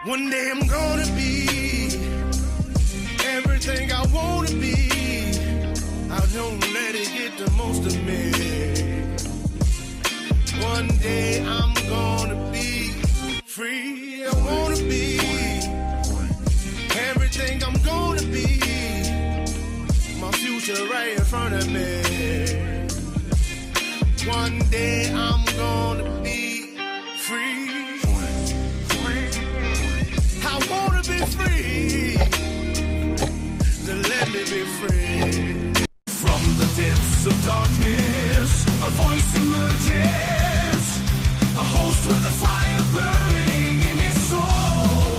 One day I'm gonna be everything I wanna be. I don't let it get the most of me. One day I'm gonna be free. I wanna be everything I'm gonna be. My future right in front of me. One day I'm gonna be free. I wanna be free. So let me be free. From the depths of darkness, a voice emerges. A host with a fire burning in his soul.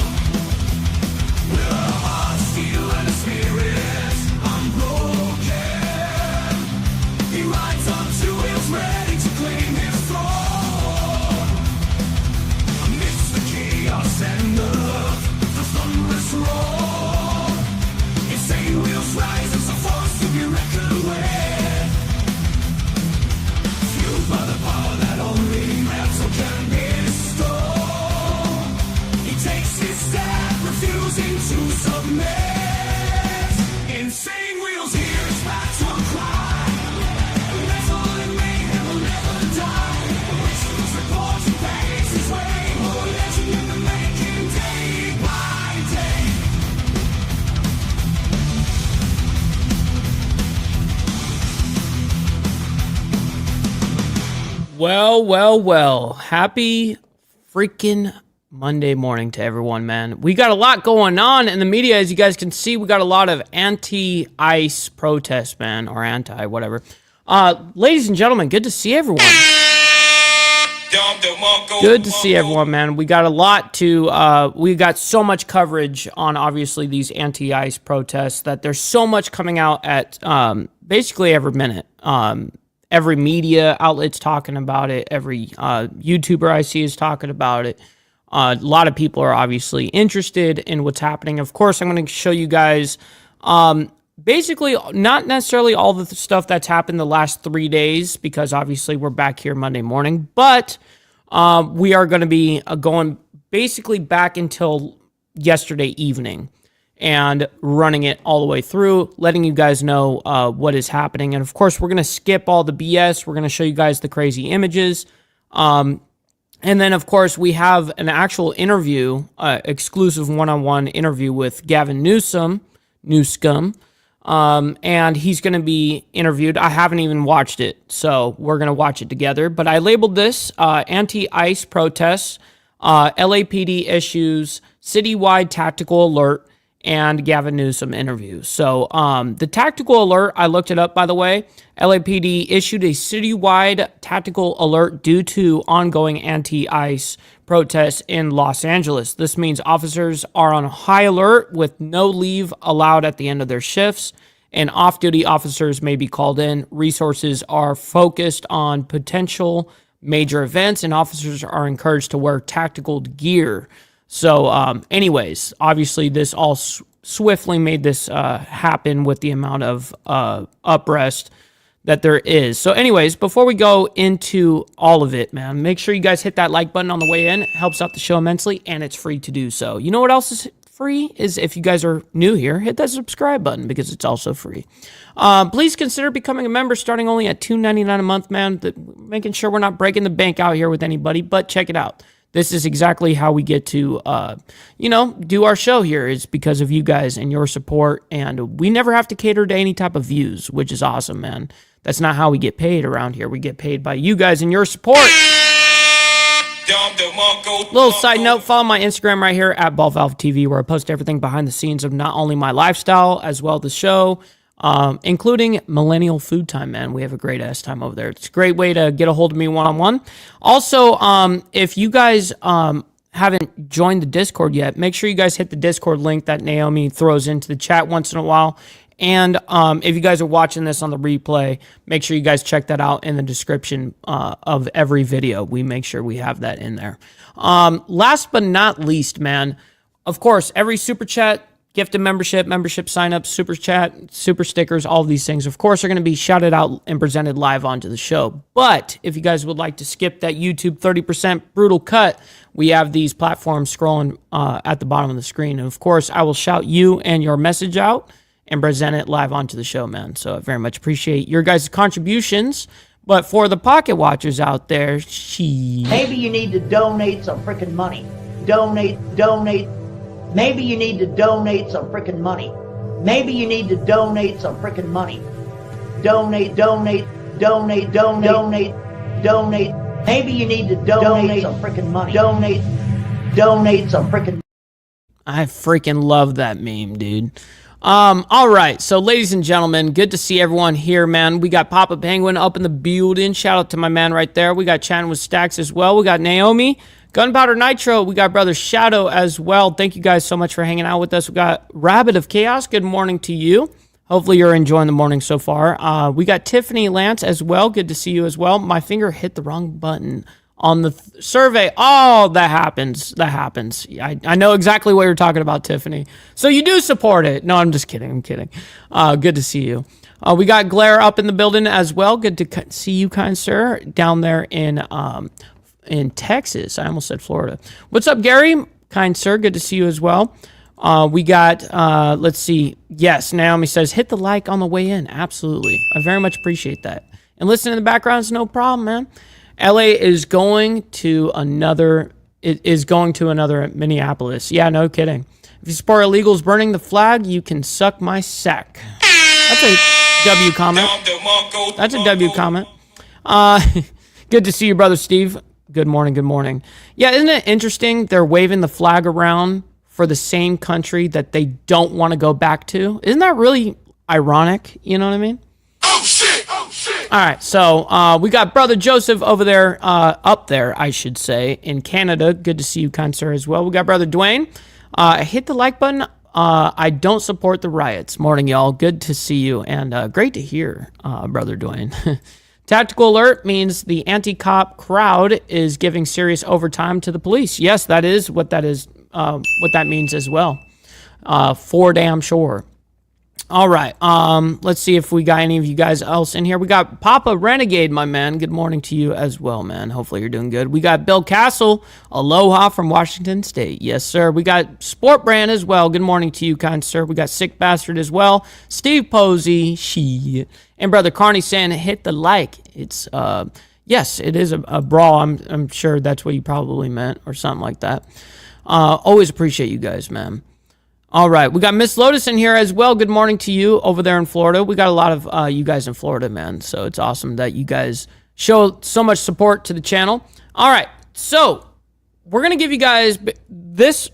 With a heart, steel, and a spirit unbroken. He rides on two wheels, ready to claim his throne. Amidst the chaos and the thunderous roar, insane wheels rise as a force to be reckoned with. Fueled by the power that only metal can bestow. He takes his stand, refusing to submit. Insane wheels hear his battle cry. Metal and mayhem will never die. Rituals report he pays his way. More legend in the making, day by day. Well. Happy freaking Monday morning to everyone, man. We got a lot going on in the media, as you guys can see. We got a lot of anti-ICE protests, man, or anti-whatever. Ladies and gentlemen, good to see everyone. Good to see everyone, man. We got a lot to, we got so much coverage on, obviously, these anti-ICE protests that there's so much coming out at basically every minute. Every media outlet's talking about it. Every YouTuber I see is talking about it. A lot of people are obviously interested in what's happening. Of course, I'm going to show you guys basically not necessarily all the stuff that's happened the last 3 days, because obviously we're back here Monday morning. But we are going to be going basically back until yesterday evening and running it all the way through, letting you guys know what is happening. And of course, we're going to skip all the BS. We're going to show you guys the crazy images. And then, of course, we have an actual interview, exclusive one-on-one interview with Gavin Newsom, and he's going to be interviewed. I haven't even watched it, so we're going to watch it together. But I labeled this anti-ICE protests, LAPD issues, citywide tactical alert, and Gavin Newsom interview. So the tactical alert, I looked it up, by the way. LAPD issued a citywide tactical alert due to ongoing anti-ICE protests in Los Angeles. This means officers are on high alert with no leave allowed at the end of their shifts, and off-duty officers may be called in. Resources are focused on potential major events, and officers are encouraged to wear tactical gear. So anyways, obviously this all swiftly made this happen with the amount of unrest that there is. So anyways, before we go into all of it, man, make sure you guys hit that like button on the way in. It helps out the show immensely, and it's free to do so. You know what else is free? Is if you guys are new here, hit that subscribe button because it's also free. Please consider becoming a member starting only at $2.99 a month, man. Making sure we're not breaking the bank out here with anybody, but check it out. This is exactly how we get to, do our show here. It's because of you guys and your support, and we never have to cater to any type of views, which is awesome, man. That's not how we get paid around here. We get paid by you guys and your support. Little side note, follow my Instagram right here at BallValveTV, where I post everything behind the scenes of not only my lifestyle as well as the show, including Millennial Food Time, man. We have a great ass time over there. It's a great way to get a hold of me one-on-one. Also, if you guys haven't joined the Discord yet, make sure you guys hit the Discord link that Naomi throws into the chat once in a while. And if you guys are watching this on the replay, make sure you guys check that out in the description of every video. We make sure we have that in there. Last but not least, man, of course, every super chat gifted membership sign-ups, super chat, super stickers, all of these things, of course, are going to be shouted out and presented live onto the show. But if you guys would like to skip that YouTube 30% brutal cut, we have these platforms scrolling at the bottom of the screen. And, of course, I will shout you and your message out and present it live onto the show, man. So I very much appreciate your guys' contributions. But for the pocket watchers out there, maybe you need to donate some freaking money. Donate. Maybe you need to donate some freaking money. Maybe you need to donate some freaking money. Donate. Maybe you need to donate some freaking money. Donate some freaking. I freaking love that meme, dude. All right, so ladies and gentlemen, good to see everyone here, man. We got Papa Penguin up in the building. Shout out to my man right there. We got chatting with Stacks as well. We got Naomi, Gunpowder Nitro. We got Brother Shadow as well. Thank you guys so much for hanging out with us. We got Rabbit of Chaos. Good morning to you. Hopefully you're enjoying the morning so far. We got Tiffany Lance as well. Good to see you as well. My finger hit the wrong button on the survey. Oh, that happens. I know exactly what you're talking about, Tiffany. So you do support it. No, I'm just kidding. I'm kidding. Good to see you. We got Glare up in the building as well. Good to see you, kind sir, down there in Texas. I almost said Florida. What's up, Gary? Kind sir, good to see you as well. We got, let's see. Yes, Naomi says, hit the like on the way in. Absolutely. I very much appreciate that. And listen in the background is no problem, man. LA is going to another Minneapolis. Yeah, no kidding. If you support illegals burning the flag, you can suck my sack. That's a W comment. That's a W comment. Good to see you, Brother Steve. Good morning. Yeah, isn't it interesting? They're waving the flag around for the same country that they don't want to go back to. Isn't that really ironic? You know what I mean? Oh shit! All right, so we got Brother Joseph over there, up there, I should say, in Canada. Good to see you, kind sir, as well. We got Brother Dwayne. Hit the like button. I don't support the riots. Morning, y'all. Good to see you, and great to hear, Brother Dwayne. Tactical alert means the anti-cop crowd is giving serious overtime to the police. Yes, that is what that means as well. For damn sure. All right, let's see if we got any of you guys else in here. We got Papa Renegade, my man. Good morning to you as well, man. Hopefully you're doing good. We got Bill Castle, aloha from Washington State. Yes, sir. We got Sport Brand as well. Good morning to you, kind sir. We got Sick Bastard as well. Steve Posey, and Brother Carney saying hit the like. It's, yes, it is a brawl. I'm sure that's what you probably meant or something like that. Always appreciate you guys, man. All right, we got Miss Lotus in here as well. Good morning to you over there in Florida. We got a lot of you guys in Florida, man. So it's awesome that you guys show so much support to the channel. All right, so we're going to give you guys this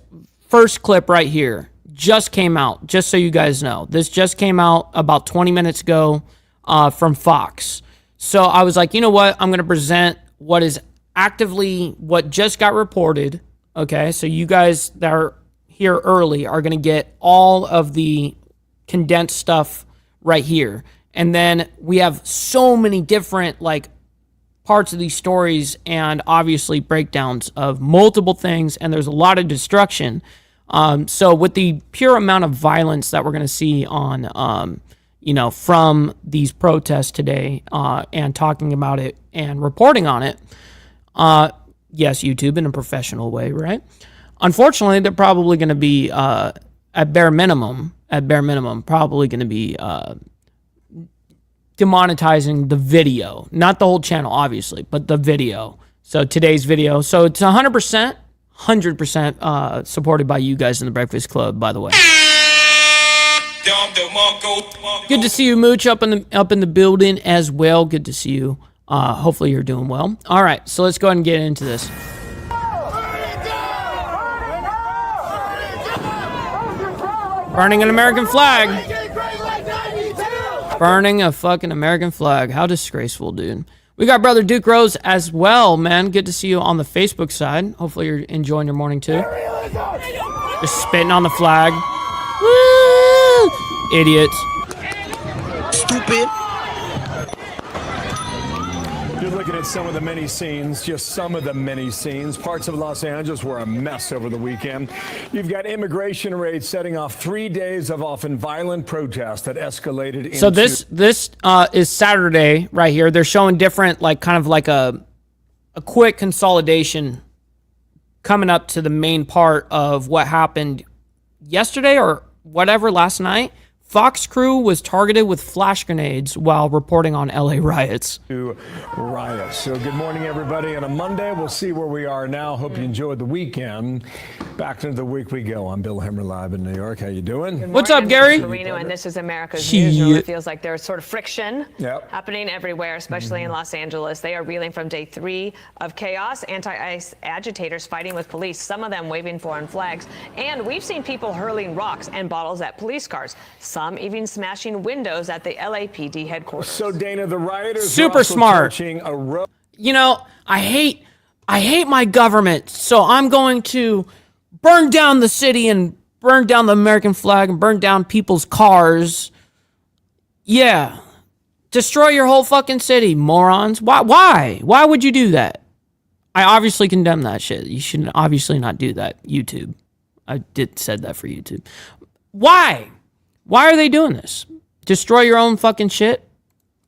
first clip right here. Just came out, just so you guys know. This just came out about 20 minutes ago from Fox. So I was like, you know what? I'm going to present what just got reported. Okay, so you guys that are here early are going to get all of the condensed stuff right here. And then we have so many different parts of these stories and obviously breakdowns of multiple things, and there's a lot of destruction. So with the pure amount of violence that we're going to see on from these protests today, and talking about it and reporting on it, yes, YouTube in a professional way, right? Unfortunately, they're probably going to be, at bare minimum, probably going to be demonetizing the video. Not the whole channel, obviously, but the video. So today's video. So it's 100% supported by you guys in the Breakfast Club, by the way. Good to see you, Mooch, up in the building as well. Good to see you. Hopefully you're doing well. All right, so let's go ahead and get into this. Burning an American flag. Burning a fucking American flag. How disgraceful, dude. We got Brother Duke Rose as well, man. Good to see you on the Facebook side. Hopefully you're enjoying your morning too. Just spitting on the flag. Woo! Idiots. Stupid. You're looking at at some of the many scenes, just some of the many scenes. Parts of Los Angeles were a mess over the weekend. You've got immigration raids setting off 3 days of often violent protests that escalated into... So this is Saturday right here. They're showing different, like, kind of like a quick consolidation coming up to the main part of what happened yesterday or whatever last night. Fox crew was targeted with flash grenades while reporting on LA riots. Riots. So good morning, everybody. On a Monday, we'll see where we are now. Hope you enjoyed the weekend. Back into the week we go. I'm Bill Hemmer live in New York. How you doing? What's up, Gary? Marino, and this is America's Newsroom. It feels like there's sort of friction happening everywhere, especially in Los Angeles. They are reeling from day 3 of chaos. Anti-ICE agitators fighting with police, some of them waving foreign flags. And we've seen people hurling rocks and bottles at police cars. Some even smashing windows at the LAPD headquarters. So, Dana, the rioters super smart. You know, I hate my government, so I'm going to burn down the city and burn down the American flag and burn down people's cars. Yeah. Destroy your whole fucking city, morons. Why? Why would you do that? I obviously condemn that shit. You should obviously not do that. YouTube. I said that for YouTube. Why? Why are they doing this? Destroy your own fucking shit?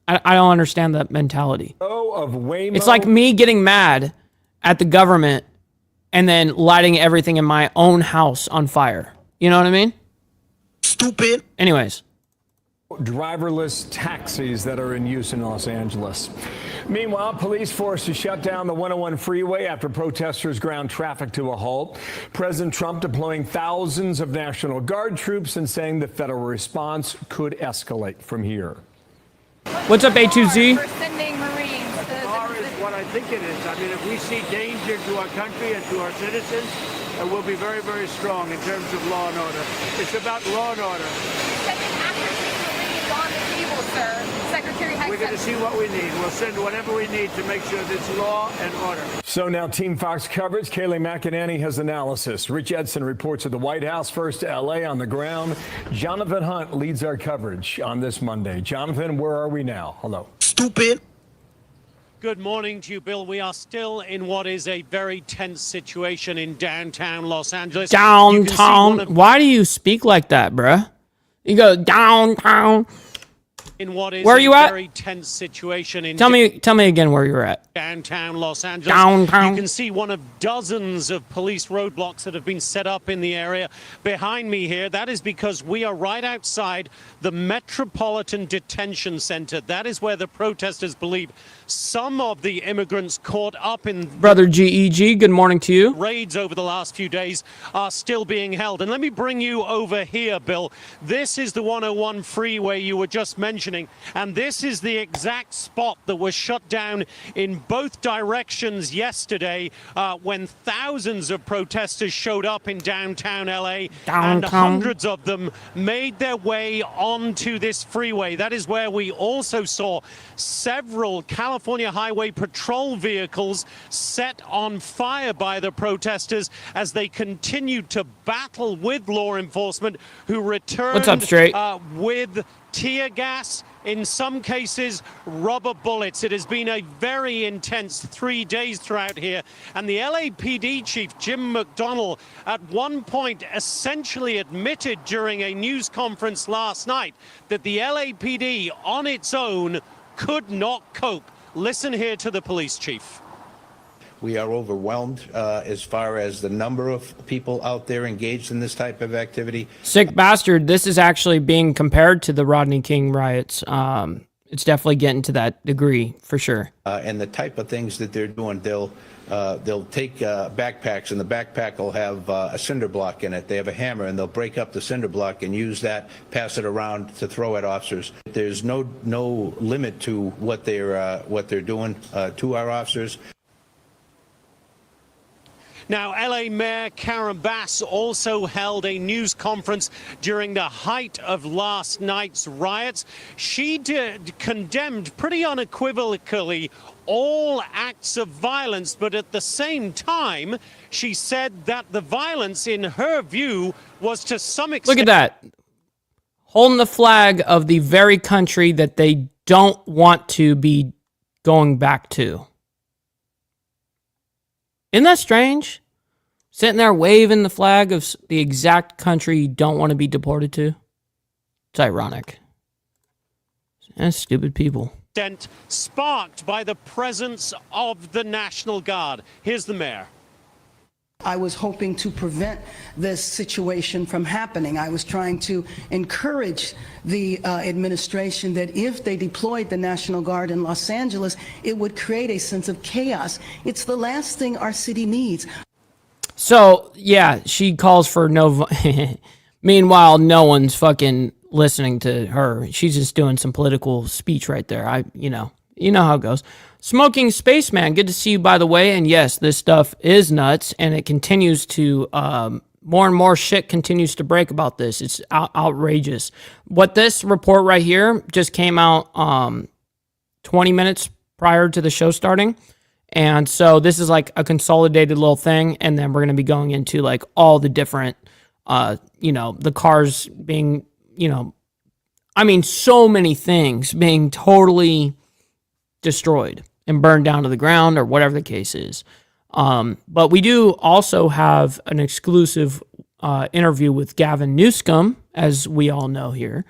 I don't understand that mentality. It's like me getting mad at the government and then lighting everything in my own house on fire. You know what I mean? Stupid. Anyways. Driverless taxis that are in use in Los Angeles. Meanwhile, police forced to shut down the 101 freeway after protesters ground traffic to a halt. President Trump deploying thousands of National Guard troops and saying the federal response could escalate from here. What's up, A2Z? We're sending Marines. As far as what I think it is, I mean, if we see danger to our country and to our citizens, we'll be very, very strong in terms of law and order. It's about law and order. On the table, sir. Secretary Heck. We're going to see what we need. We'll send whatever we need to make sure that it's law and order. So now Team Fox coverage. Kayleigh McEnany has analysis. Rich Edson reports at the White House, first to L.A. on the ground. Jonathan Hunt leads our coverage on this Monday. Jonathan, where are we now? Hello. Stupid. Good morning to you, Bill. We are still in what is a very tense situation in downtown Los Angeles. Downtown? Why do you speak like that, bruh? You go downtown. In what is where are you a at? Very tense situation in tell me again where you're at. Downtown Los Angeles. Downtown. You can see one of dozens of police roadblocks that have been set up in the area behind me here. That is because we are right outside the Metropolitan Detention Center. That is where the protesters believe some of the immigrants caught up in Brother GEG, good morning to you. Raids over the last few days are still being held. And let me bring you over here, Bill. This is the 101 freeway you were just mentioning, and this is the exact spot that was shut down in both directions yesterday when thousands of protesters showed up in downtown LA, and hundreds of them made their way onto this freeway. That is where we also saw several California Highway Patrol vehicles set on fire by the protesters as they continued to battle with law enforcement, who returned What's up, Straight? With tear gas, in some cases rubber bullets. It has been a very intense 3 days throughout here, and the LAPD chief Jim McDonnell at one point essentially admitted during a news conference last night that the LAPD on its own could not cope. Listen here to the police chief. We are overwhelmed as far as the number of people out there engaged in this type of activity. Sick bastard, this is actually being compared to the Rodney King riots. It's definitely getting to that degree, for sure. And the type of things that they're doing, they'll take backpacks, and the backpack will have a cinder block in it. They have a hammer, and they'll break up the cinder block and use that, pass it around to throw at officers. There's no limit to what they're doing to our officers. Now, LA Mayor Karen Bass also held a news conference during the height of last night's riots. She condemned pretty unequivocally all acts of violence, but at the same time, she said that the violence, in her view, was to some extent... Look at that. Holding the flag of the very country that they don't want to be going back to. Isn't that strange? Sitting there waving the flag of the exact country you don't want to be deported to. It's ironic. And stupid people. Sparked by the presence of the National Guard. Here's the mayor. I was hoping to prevent this situation from happening. I was trying to encourage the administration that if they deployed the National Guard in Los Angeles, it would create a sense of chaos. It's the last thing our city needs. So, yeah, she calls for no... Meanwhile, no one's fucking listening to her. She's just doing some political speech right there. You know how it goes. Smoking Spaceman, good to see you, by the way. And yes, this stuff is nuts, and it continues to, more and more shit continues to break about this. It's outrageous. What this report right here just came out 20 minutes prior to the show starting. And so this is like a consolidated little thing, and then we're going to be going into like all the different, the cars being, so many things being totally destroyed and burned down to the ground or whatever the case is. But we do also have an exclusive interview with Gavin Newsom, as we all know here,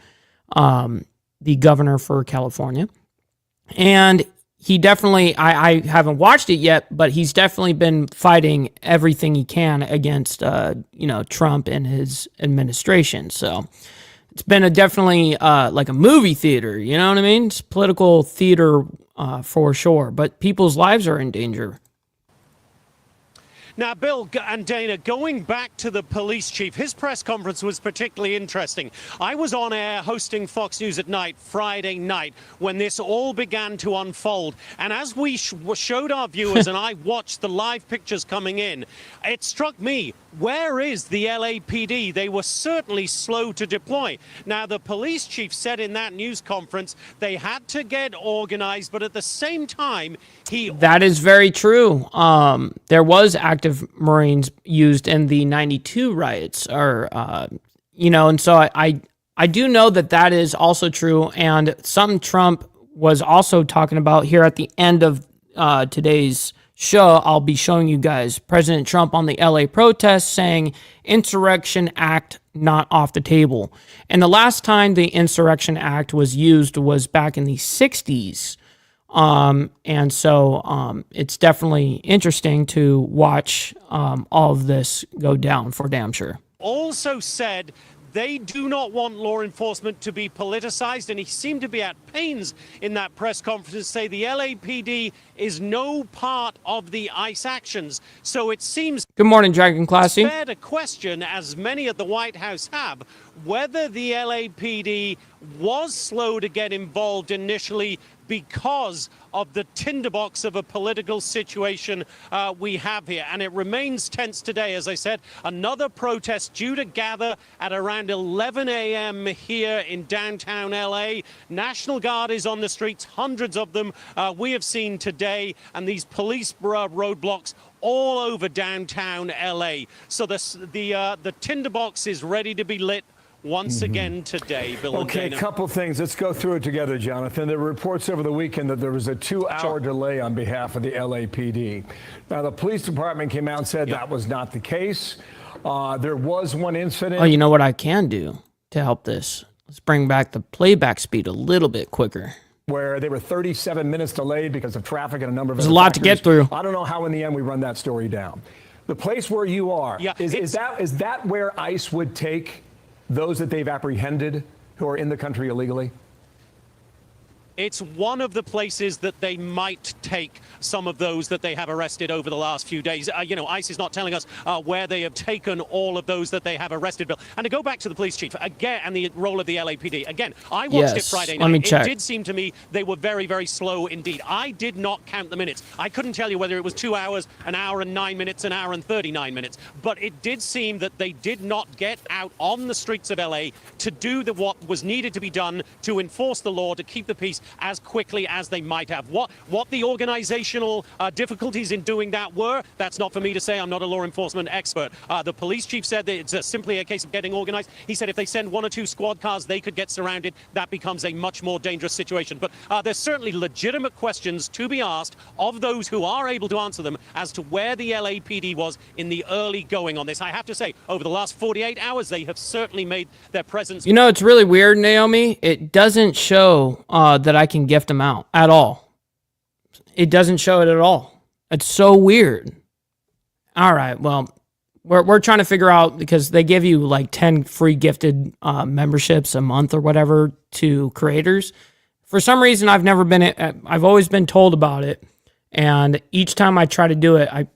the governor for California. And he definitely, I haven't watched it yet, but he's definitely been fighting everything he can against, Trump and his administration. So it's been definitely like a movie theater, you know what I mean? It's political theater for sure, but people's lives are in danger. Now, Bill and Dana, going back to the police chief, his press conference was particularly interesting. I was on air hosting Fox News at Night, Friday night, when this all began to unfold. And as we showed our viewers and I watched the live pictures coming in, it struck me, where is the LAPD? They were certainly slow to deploy. Now, the police chief said in that news conference they had to get organized, but at the same time, That is very true. There was active Marines used in the 92 riots, and so I do know that is also true, and something Trump was also talking about here at the end of today's show. I'll be showing you guys President Trump on the LA protests saying Insurrection Act not off the table. And the last time the Insurrection Act was used was back in the 60s. And so it's definitely interesting to watch all of this go down for damn sure. Also said they do not want law enforcement to be politicized, and he seemed to be at pains in that press conference to say the LAPD is no part of the ICE actions. So it seems... Good morning, Dragon Classy. It's fair to question, as many at the White House have, whether the LAPD was slow to get involved initially because of the tinderbox of a political situation we have here. And it remains tense today. As I said, another protest due to gather at around 11 a.m. here in downtown LA. National Guard is on the streets, hundreds of them we have seen today, and these police roadblocks all over downtown LA. So the tinderbox is ready to be lit once again today, Bill and Dana. Okay, a couple things. Let's go through it together, Jonathan. There were reports over the weekend that there was a 2-hour delay on behalf of the LAPD. Now, the police department came out and said that was not the case. There was one incident. Oh, you know what I can do to help this? Let's bring back the playback speed a little bit quicker. Where they were 37 minutes delayed because of traffic and a number of There's a lot to get through. I don't know how in the end we run that story down. The place where you are, is that where ICE would take those that they've apprehended who are in the country illegally? It's one of the places that they might take some of those that they have arrested over the last few days. ICE is not telling us where they have taken all of those that they have arrested, Bill. And to go back to the police chief again and the role of the LAPD, again, I watched it Friday night. Let me check. It did seem to me they were very, very slow indeed. I did not count the minutes. I couldn't tell you whether it was 2 hours, an hour and 9 minutes, an hour and 39 minutes. But it did seem that they did not get out on the streets of LA to do what was needed to be done to enforce the law, to keep the peace. as quickly as they might have. What the organizational difficulties in doing that were, that's not for me to say. I'm not a law enforcement expert. The police chief said that it's simply a case of getting organized. He said if they send 1 or 2 squad cars, they could get surrounded. That becomes a much more dangerous situation. But there's certainly legitimate questions to be asked of those who are able to answer them as to where the LAPD was in the early going on this. I have to say, over the last 48 hours, they have certainly made their presence. You know, it's really weird, Naomi. It doesn't show that I can gift them out at all. It doesn't show it at all. It's so weird. All right, well, we're trying to figure out, because they give you like 10 free gifted memberships a month or whatever to creators. For some reason, I've always been told about it, and each time I try to do it, I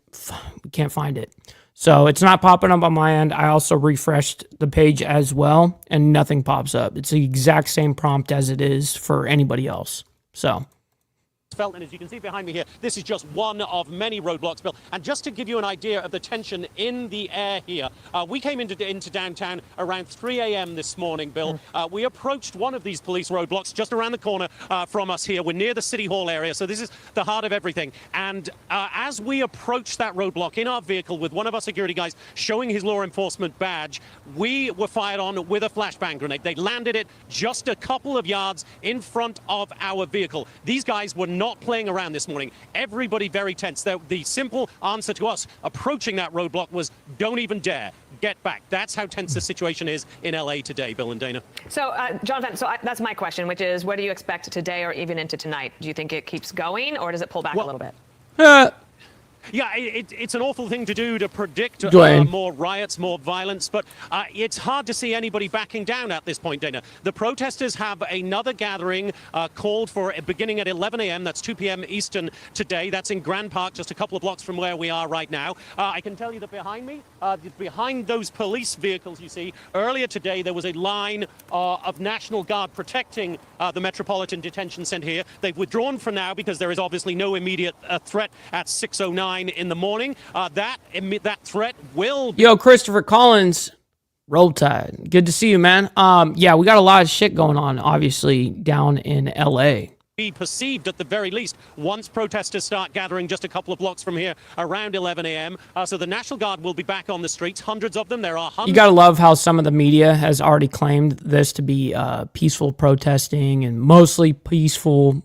can't find it. So it's not popping up on my end. I also refreshed the page as well, and nothing pops up. It's the exact same prompt as it is for anybody else. So. And as you can see behind me here, this is just one of many roadblocks, Bill. And just to give you an idea of the tension in the air here, we came into downtown around 3 a.m. this morning, Bill. We approached one of these police roadblocks just around the corner from us here. We're near the City Hall area, so this is the heart of everything. And as we approached that roadblock in our vehicle with one of our security guys showing his law enforcement badge, we were fired on with a flashbang grenade. They landed it just a couple of yards in front of our vehicle. These guys were not playing around this morning. Everybody very tense. The simple answer to us approaching that roadblock was, don't even dare. Get back. That's how tense the situation is in LA today, Bill and Dana. So, Jonathan, that's my question, which is, what do you expect today or even into tonight? Do you think it keeps going, or does it pull back a little bit? Yeah, it's an awful thing to do, to predict more riots, more violence, but it's hard to see anybody backing down at this point, Dana. The protesters have another gathering called for beginning at 11 a.m. That's 2 p.m. Eastern today. That's in Grand Park, just a couple of blocks from where we are right now. I can tell you that behind me, behind those police vehicles you see, earlier today there was a line of National Guard protecting the Metropolitan Detention Center here. They've withdrawn for now because there is obviously no immediate threat at 6:09 in the morning. That threat will... Yo, Christopher Collins, roll tide. Good to see you, man. Yeah, we got a lot of shit going on, obviously, down in L.A. Be perceived at the very least once protesters start gathering just a couple of blocks from here around 11 a.m. So the National Guard will be back on the streets, hundreds of them. There are hundreds. You gotta love how some of the media has already claimed this to be peaceful protesting and mostly peaceful.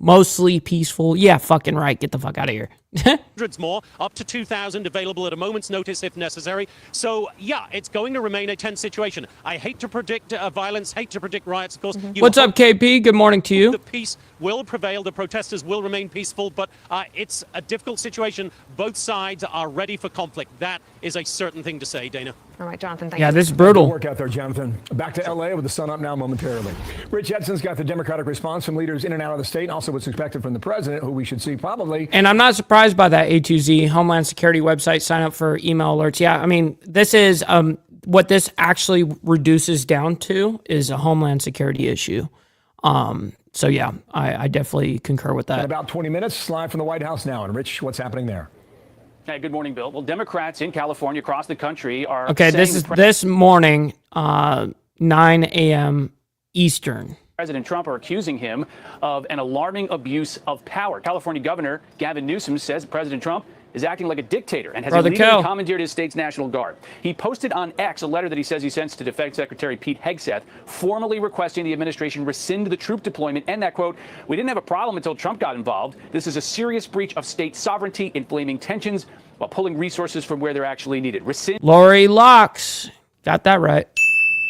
Yeah, fucking right. Get the fuck out of here. Hundreds more, up to 2,000 available at a moment's notice if necessary. So, yeah, it's going to remain a tense situation. I hate to predict violence, hate to predict riots, of course. What's up, KP? Good morning to you. The peace will prevail. The protesters will remain peaceful, but it's a difficult situation. Both sides are ready for conflict. That is a certain thing to say, Dana. All right, Jonathan, thank you. Yeah, this is brutal. Good work out there, Jonathan. Back to L.A. with the sun up now momentarily. Rich Edson's got the Democratic response from leaders in and out of the state, and also what's expected from the president, who we should see probably. And I'm not surprised by that A2Z Homeland Security website. Sign up for email alerts. Yeah, I mean, this is what this actually reduces down to is a Homeland Security issue. So, yeah, I definitely concur with that. In about 20 minutes, live from the White House now. And, Rich, what's happening there? Hey, good morning, Bill. Well, Democrats in California across the country are okay, this is this morning, 9 a.m. Eastern. President Trump are accusing him of an alarming abuse of power. California Governor Gavin Newsom says President Trump is acting like a dictator and has illegally commandeered his state's National Guard. He posted on X a letter that he says he sent to Defense Secretary Pete Hegseth, formally requesting the administration rescind the troop deployment, and that, quote, "We didn't have a problem until Trump got involved. This is a serious breach of state sovereignty, inflaming tensions while pulling resources from where they're actually needed. Rescind." Lori Locks. Got that right.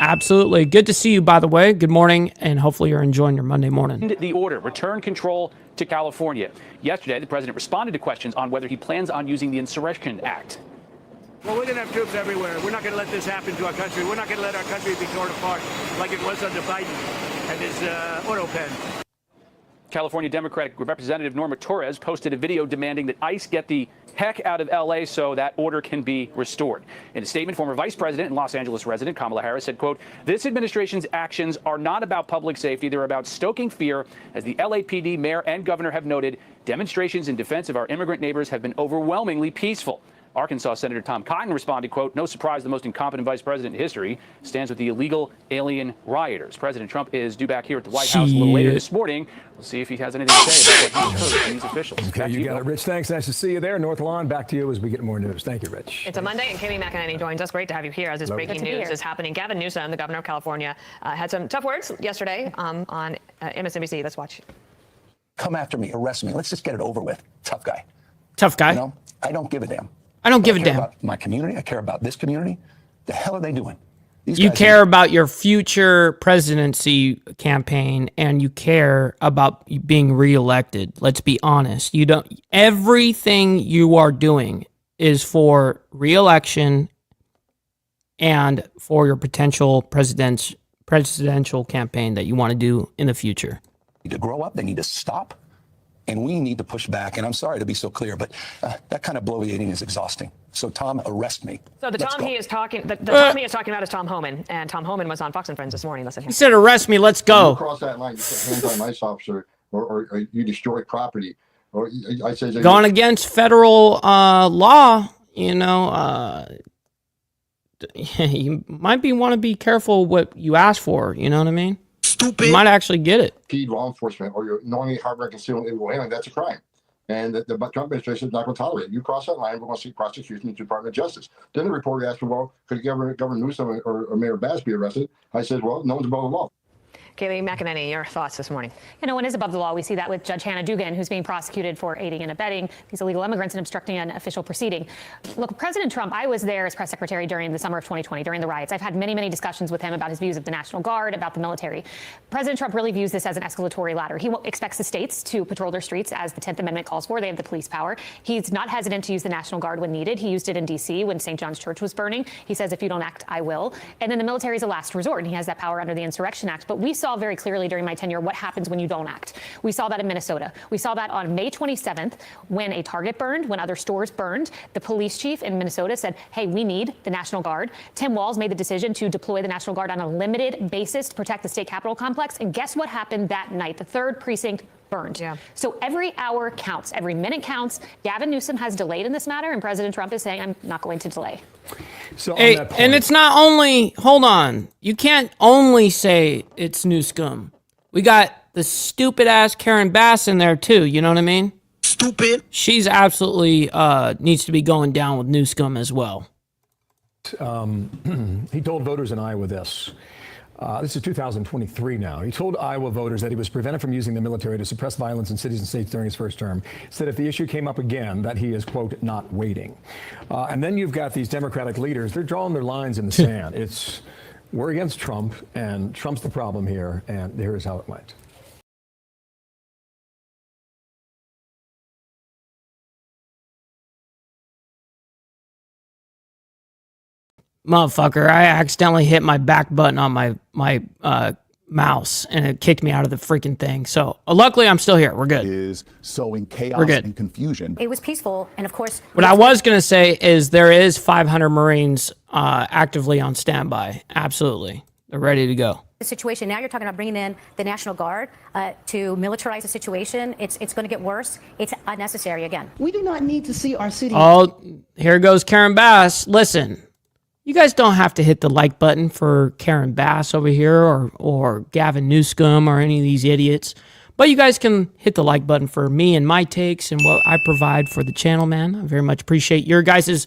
Absolutely. Good to see you, by the way. Good morning, and hopefully you're enjoying your Monday morning. The order, return control to California. Yesterday, the president responded to questions on whether he plans on using the Insurrection Act. Well, we're going to have troops everywhere. We're not going to let this happen to our country. We're not going to let our country be torn apart like it was under Biden and his auto pen. California Democratic Representative Norma Torres posted a video demanding that ICE get the heck out of L.A. so that order can be restored. In a statement, former Vice President and Los Angeles resident Kamala Harris said, quote, "This administration's actions are not about public safety. They're about stoking fear. As the LAPD mayor and governor have noted, demonstrations in defense of our immigrant neighbors have been overwhelmingly peaceful. Arkansas Senator Tom Cotton responded, quote, "No surprise, the most incompetent vice president in history stands with the illegal alien rioters." President Trump is due back here at the White House a little later this morning. We'll see if he has anything to say about what he's heard from these officials. Okay, you got it, Rich. Thanks. Nice to see you there. North Lawn, back to you as we get more news. Thank you, Rich. It's a Monday, and Kayleigh McEnany joins us. Great to have you here as this breaking news is happening. Gavin Newsom, the governor of California, had some tough words yesterday on MSNBC. Let's watch. Come after me, arrest me. Let's just get it over with. Tough guy. Tough guy. You know, I don't give a damn. I don't give a damn. I care about my community. I care about this community. The hell are they doing? You care about your future presidency campaign, and you care about being reelected. Let's be honest. You don't. Everything you are doing is for reelection and for your potential presidential campaign that you want to do in the future. They need to grow up. They need to stop. And we need to push back. And I'm sorry to be so clear, but that kind of bloviating is exhausting. So, Tom, arrest me. So the Tom he is talking about is Tom Homan, and Tom Homan was on Fox and Friends this morning. Listen here. He said, "Arrest me. Let's go." You cross that line, you put hands on an ICE officer, or you destroy property, or I say going against federal law. You know, you might want to be careful what you ask for. You know what I mean? Stupid. You might actually get it. Law enforcement, or you're knowingly harboring, concealing illegal alien, that's a crime. And the Trump administration is not going to tolerate it. You cross that line, we're going to seek prosecution in the Department of Justice. Then the reporter asked me, well, could Governor Newsom or Mayor Bass be arrested? I said, well, no one's above the law. Kayleigh McEnany, your thoughts this morning? No one is above the law. We see that with Judge Hannah Dugan, who's being prosecuted for aiding and abetting these illegal immigrants and obstructing an official proceeding. Look, President Trump, I was there as press secretary during the summer of 2020, during the riots. I've had many, many discussions with him about his views of the National Guard, about the military. President Trump really views this as an escalatory ladder. He expects the states to patrol their streets as the 10th Amendment calls for. They have the police power. He's not hesitant to use the National Guard when needed. He used it in D.C. when St. John's Church was burning. He says, if you don't act, I will. And then the military is a last resort, and he has that power under the Insurrection Act. But we saw very clearly during my tenure what happens when you don't act. We saw that in Minnesota. We saw that on May 27th when a Target burned, when other stores burned. The police chief in Minnesota said, hey, we need the National Guard. Tim Walz made the decision to deploy the National Guard on a limited basis to protect the state capitol complex. And guess what happened that night? The 3rd precinct burned. Yeah. So every hour counts. Every minute counts. Gavin Newsom has delayed in this matter, and President Trump is saying, I'm not going to delay. So hey, and it's not only, hold on, you can't only say it's Newsom. We got the stupid ass Karen Bass in there too. You know what I mean? Stupid. She's absolutely needs to be going down with Newsom as well. He told voters in Iowa this. This is 2023 now. He told Iowa voters that he was prevented from using the military to suppress violence in cities and states during his first term. Said if the issue came up again, that he is, quote, not waiting. And then you've got these Democratic leaders. They're drawing their lines in the sand. It's we're against Trump, and Trump's the problem here, and here's how it went. Motherfucker, I accidentally hit my back button on my mouse, and it kicked me out of the freaking thing. So luckily, I'm still here. We're good. Is sowing chaos and confusion. It was peaceful, and of course... What I was going to say is there is 500 Marines actively on standby. Absolutely. They're ready to go. The situation, now you're talking about bringing in the National Guard to militarize the situation. It's going to get worse. It's unnecessary again. We do not need to see our city... Oh, here goes Karen Bass. Listen. You guys don't have to hit the like button for Karen Bass over here or Gavin Newsom or any of these idiots. But you guys can hit the like button for me and my takes and what I provide for the channel, man. I very much appreciate your guys'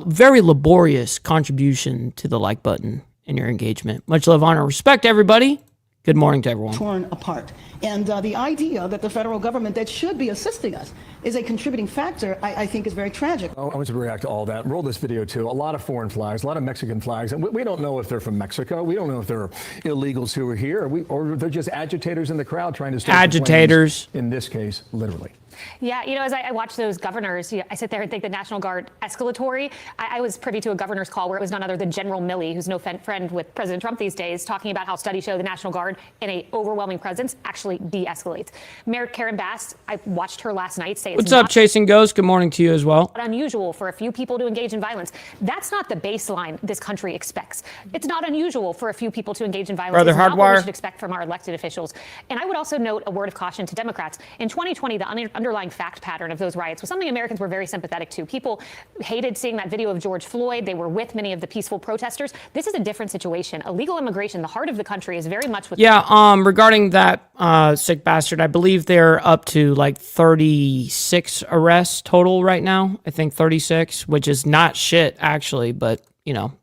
very laborious contribution to the like button and your engagement. Much love, honor, respect, everybody. Good morning to everyone. Torn apart. And the idea that the federal government that should be assisting us is a contributing factor, I think is very tragic. I want to react to all that. Roll this video, too. A lot of foreign flags, a lot of Mexican flags. And we don't know if they're from Mexico. We don't know if they're illegals who are here or they're just agitators in the crowd trying to start agitators. In this case, literally. Yeah, you know, as I watch those governors, I sit there and think the National Guard escalatory. I was privy to a governor's call where it was none other than General Milley, who's no friend with President Trump these days, talking about how studies show the National Guard in an overwhelming presence actually de-escalates. Mayor Karen Bass, I watched her last night say it's What's up, Chasing Ghost? Good morning to you as well. Unusual for a few people to engage in violence. That's not the baseline this country expects. It's not unusual for a few people to engage in violence. Brother Hardwire. What we should Hardwire. expect from our elected officials. And I would also note a word of caution to Democrats. In 2020, the underlying fact pattern of those riots was something Americans were very sympathetic to. People hated seeing that video of George Floyd. They were with many of the peaceful protesters. This is a different situation. Illegal immigration, the heart of the country, is very much with... Yeah, regarding that sick bastard, I believe they're up to like 36 arrests total right now. I think 36, which is not shit, actually, but, you know,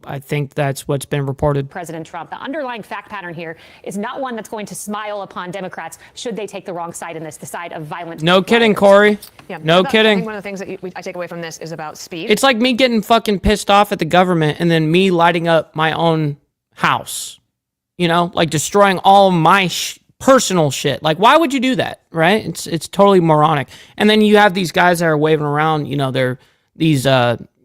I think that's what's been reported. President Trump. The underlying fact pattern here is not one that's going to smile upon Democrats should they take the wrong side in this, the side of violent. No kidding, Corey. Yeah, no kidding. I think one of the things that I take away from this is about speed. It's like me getting fucking pissed off at the government and then me lighting up my own house. You know, like destroying all my personal shit. Like, why would you do that, right? It's totally moronic. And then you have these guys that are waving around, you know, they're these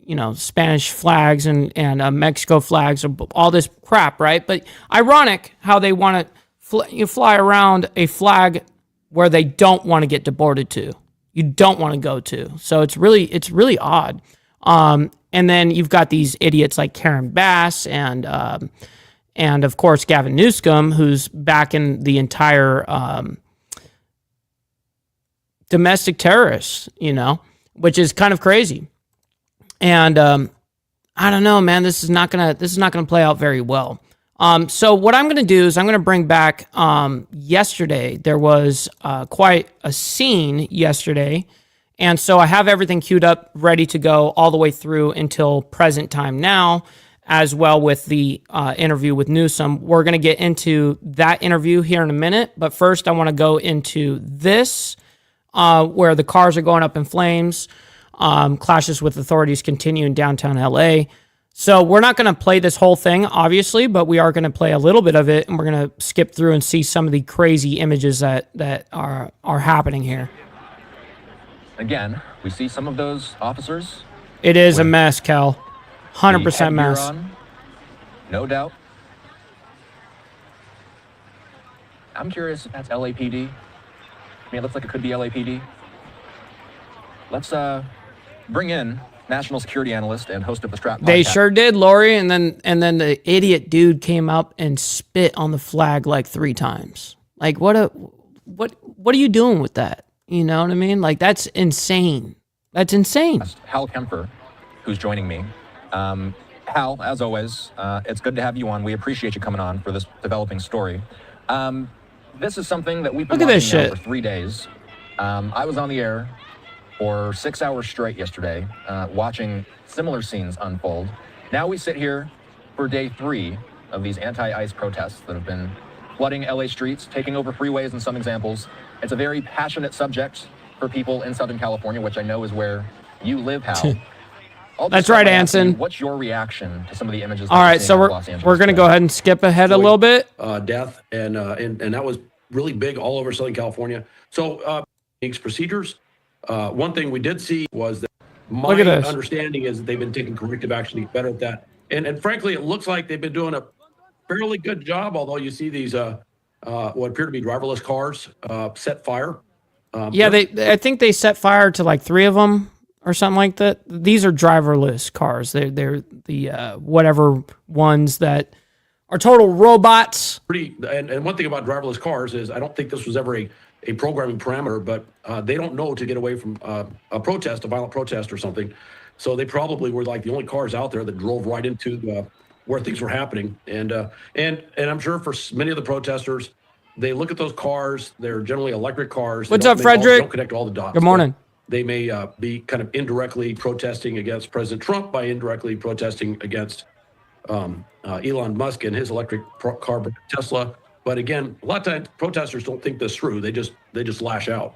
you know, Spanish flags and Mexico flags, all this crap, right? But ironic how they want to fly around a flag where they don't want to get deported to. You don't want to go to. So it's really odd. And then you've got these idiots like Karen Bass and of course Gavin Newsom, who's backing the entire domestic terrorists, you know, which is kind of crazy. And I don't know, man. This is not gonna play out very well. So what I'm gonna do is I'm gonna bring back yesterday. There was quite a scene yesterday, and so I have everything queued up, ready to go all the way through until present time now, as well with the interview with Newsom. We're gonna get into that interview here in a minute, but first I want to go into this, where the cars are going up in flames. Clashes with authorities continue in downtown LA. So we're not going to play this whole thing, obviously, but we are going to play a little bit of it, and we're going to skip through and see some of the crazy images that are happening here. Again, we see some of those officers. It is a mess, Cal. 100% mess. On, no doubt. I'm curious if that's LAPD. I mean, it looks like it could be LAPD. Let's bring in national security analyst and host of the Strap podcast. They sure did, Lori, and then the idiot dude came up and spit on the flag like 3 times. Like what are you doing with that? You know what I mean? Like that's insane. That's insane. Hal Kemper, who's joining me. Hal, as always, it's good to have you on. We appreciate you coming on for this developing story. This is something that we've been watching now for 3 days. I was on the air for 6 hours straight yesterday, watching similar scenes unfold. Now we sit here for day 3 of these anti-ICE protests that have been flooding LA streets, taking over freeways in some examples. It's a very passionate subject for people in Southern California, which I know is where you live, Hal. That's right, Anson. What's your reaction to some of the images? All right, so we're going to go ahead and skip ahead a little bit. Death, and that was really big all over Southern California. So procedures. One thing we did see was that my understanding is that they've been taking corrective action to get better at that. And frankly, it looks like they've been doing a fairly good job, although you see these what appear to be driverless cars set fire. I think they set fire to like 3 of them or something like that. These are driverless cars. They're the whatever ones that are total robots. And one thing about driverless cars is I don't think this was ever a programming parameter, but they don't know to get away from a violent protest or something. So they probably were like the only cars out there that drove right into where things were happening. And I'm sure for many of the protesters, they look at those cars. They're generally electric cars. What's up, Frederick? Don't connect all the dots. Good morning. They may be kind of indirectly protesting against President Trump by indirectly protesting against Elon Musk and his electric car Tesla. But again, a lot of times protesters don't think this through. They just lash out.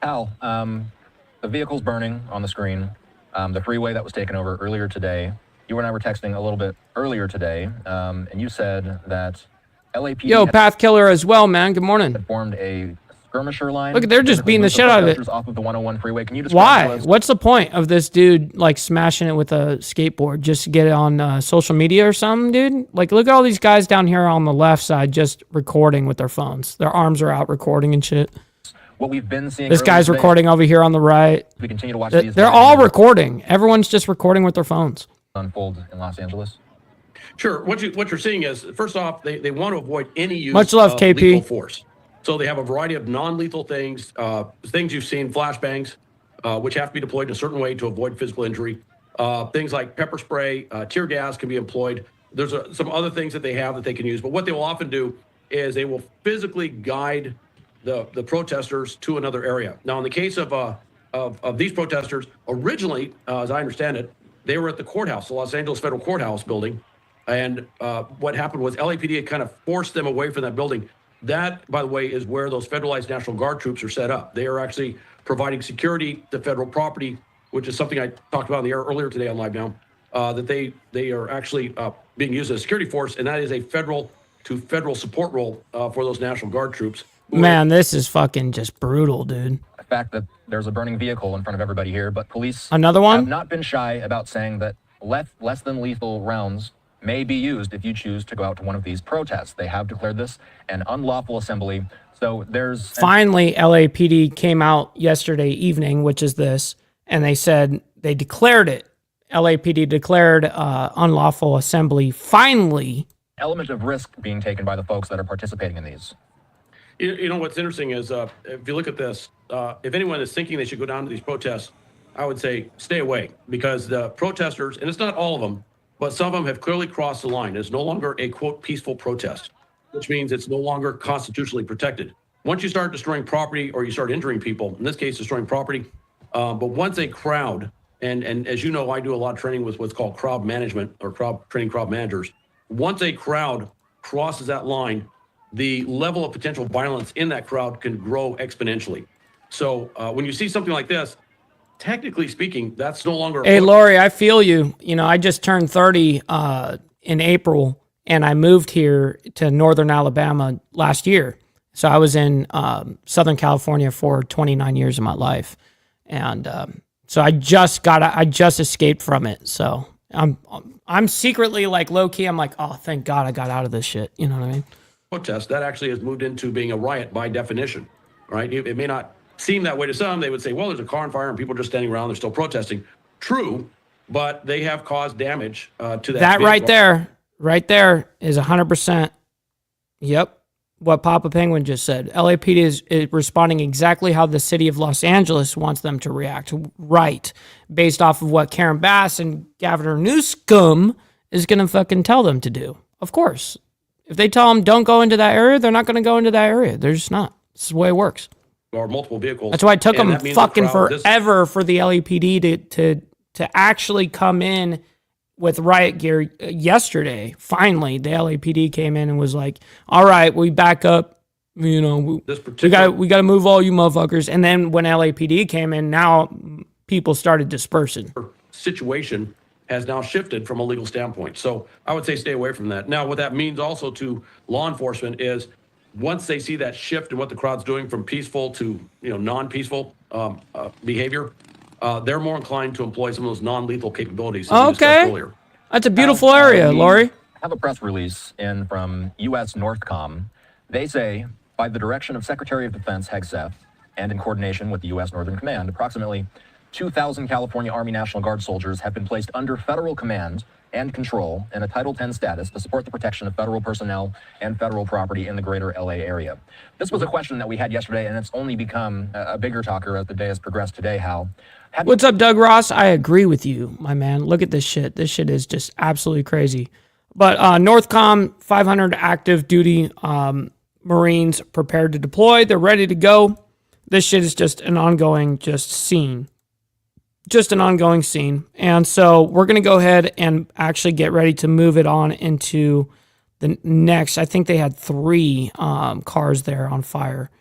Al, the vehicle's burning on the screen. The freeway that was taken over earlier today. You and I were texting a little bit earlier today, and you said that LAPD... Yo, Path Killer as well, man. Good morning. ...formed a skirmisher line. Look, they're just beating the shit out of it. Off of the 101 freeway. Can you describe why? What's the point of this dude like smashing it with a skateboard just to get it on social media or something, dude? Like, look at all these guys down here on the left side just recording with their phones. Their arms are out recording and shit. What we've been seeing. This guy's recording over here on the right. We continue to watch these. They're all recording. Everyone's just recording with their phones. Unfold in Los Angeles. Sure. What you're seeing is, first off, they want to avoid any use Much love, of KP. lethal force. So they have a variety of non-lethal things, things you've seen, flashbangs, which have to be deployed in a certain way to avoid physical injury. Things like pepper spray, tear gas can be employed. There's some other things that they have that they can use. But what they will often do is they will physically guide the protesters to another area. Now, in the case of these protesters, originally, as I understand it, they were at the courthouse, the Los Angeles Federal Courthouse building. And what happened was LAPD had kind of forced them away from that building. That, by the way, is where those federalized National Guard troops are set up. They are actually providing security to federal property, which is something I talked about in the air earlier today on Live Now, that they are actually being used as a security force, and that is a federal to federal support role for those National Guard troops. Man, this is fucking just brutal, dude. The fact that there's a burning vehicle in front of everybody here, but police Another one? have not been shy about saying that less than lethal rounds may be used if you choose to go out to one of these protests. They have declared this an unlawful assembly. So there's... Finally, LAPD came out yesterday evening, which is this, and they said they declared it. LAPD declared unlawful assembly. Finally. Element of risk being taken by the folks that are participating in these. You know, what's interesting is if you look at this, if anyone is thinking they should go down to these protests, I would say stay away, because the protesters, and it's not all of them, but some of them have clearly crossed the line. It's no longer a, quote, peaceful protest, which means it's no longer constitutionally protected. Once you start destroying property or you start injuring people, in this case, destroying property, but once a crowd, and as you know, I do a lot of training with what's called crowd management or training crowd managers. Once a crowd crosses that line, the level of potential violence in that crowd can grow exponentially. So when you see something like this, technically speaking, that's no longer... Hey, Lori, I feel you. You know, I just turned 30 in April, and I moved here to Northern Alabama last year. So I was in Southern California for 29 years of my life. And so I just escaped from it. So I'm secretly like low-key, I'm like, oh, thank God I got out of this shit. You know what I mean? Protest, that actually has moved into being a riot by definition, right? It may not seem that way to some. They would say, well, there's a car on fire and people are just standing around, they're still protesting. True, but they have caused damage to that. That right there is 100%. Yep. What Papa Penguin just said. LAPD is responding exactly how the city of Los Angeles wants them to react. Right. Based off of what Karen Bass and Governor Newsom is going to fucking tell them to do. Of course. If they tell them don't go into that area, they're not going to go into that area. They're just not. This is the way it works. Or multiple vehicles. That's why it took them fucking forever for the LAPD to actually come in with riot gear yesterday. Finally, the LAPD came in and was like, all right, we back up. You know, we got to move all you motherfuckers. And then when LAPD came in, now people started dispersing. Situation has now shifted from a legal standpoint. So I would say stay away from that. Now, what that means also to law enforcement is once they see that shift in what the crowd's doing from peaceful to non-peaceful behavior, they're more inclined to employ some of those non-lethal capabilities. Okay, that's a beautiful area, Lori. I have a press release in from U.S. Northcom. They say, by the direction of Secretary of Defense Hegseth and in coordination with the U.S. Northern Command, approximately 2,000 California Army National Guard soldiers have been placed under federal command and control in a Title X status to support the protection of federal personnel and federal property in the greater LA area. This was a question that we had yesterday, and it's only become a bigger talker as the day has progressed today, Hal. What's up, Doug Ross? I agree with you, my man. Look at this shit. This shit is just absolutely crazy. But Northcom, 500 active duty Marines prepared to deploy. They're ready to go. This shit is just an ongoing scene. Just an ongoing scene. And so we're going to go ahead and actually get ready to move it on into the next. I think they had 3 cars there on fire.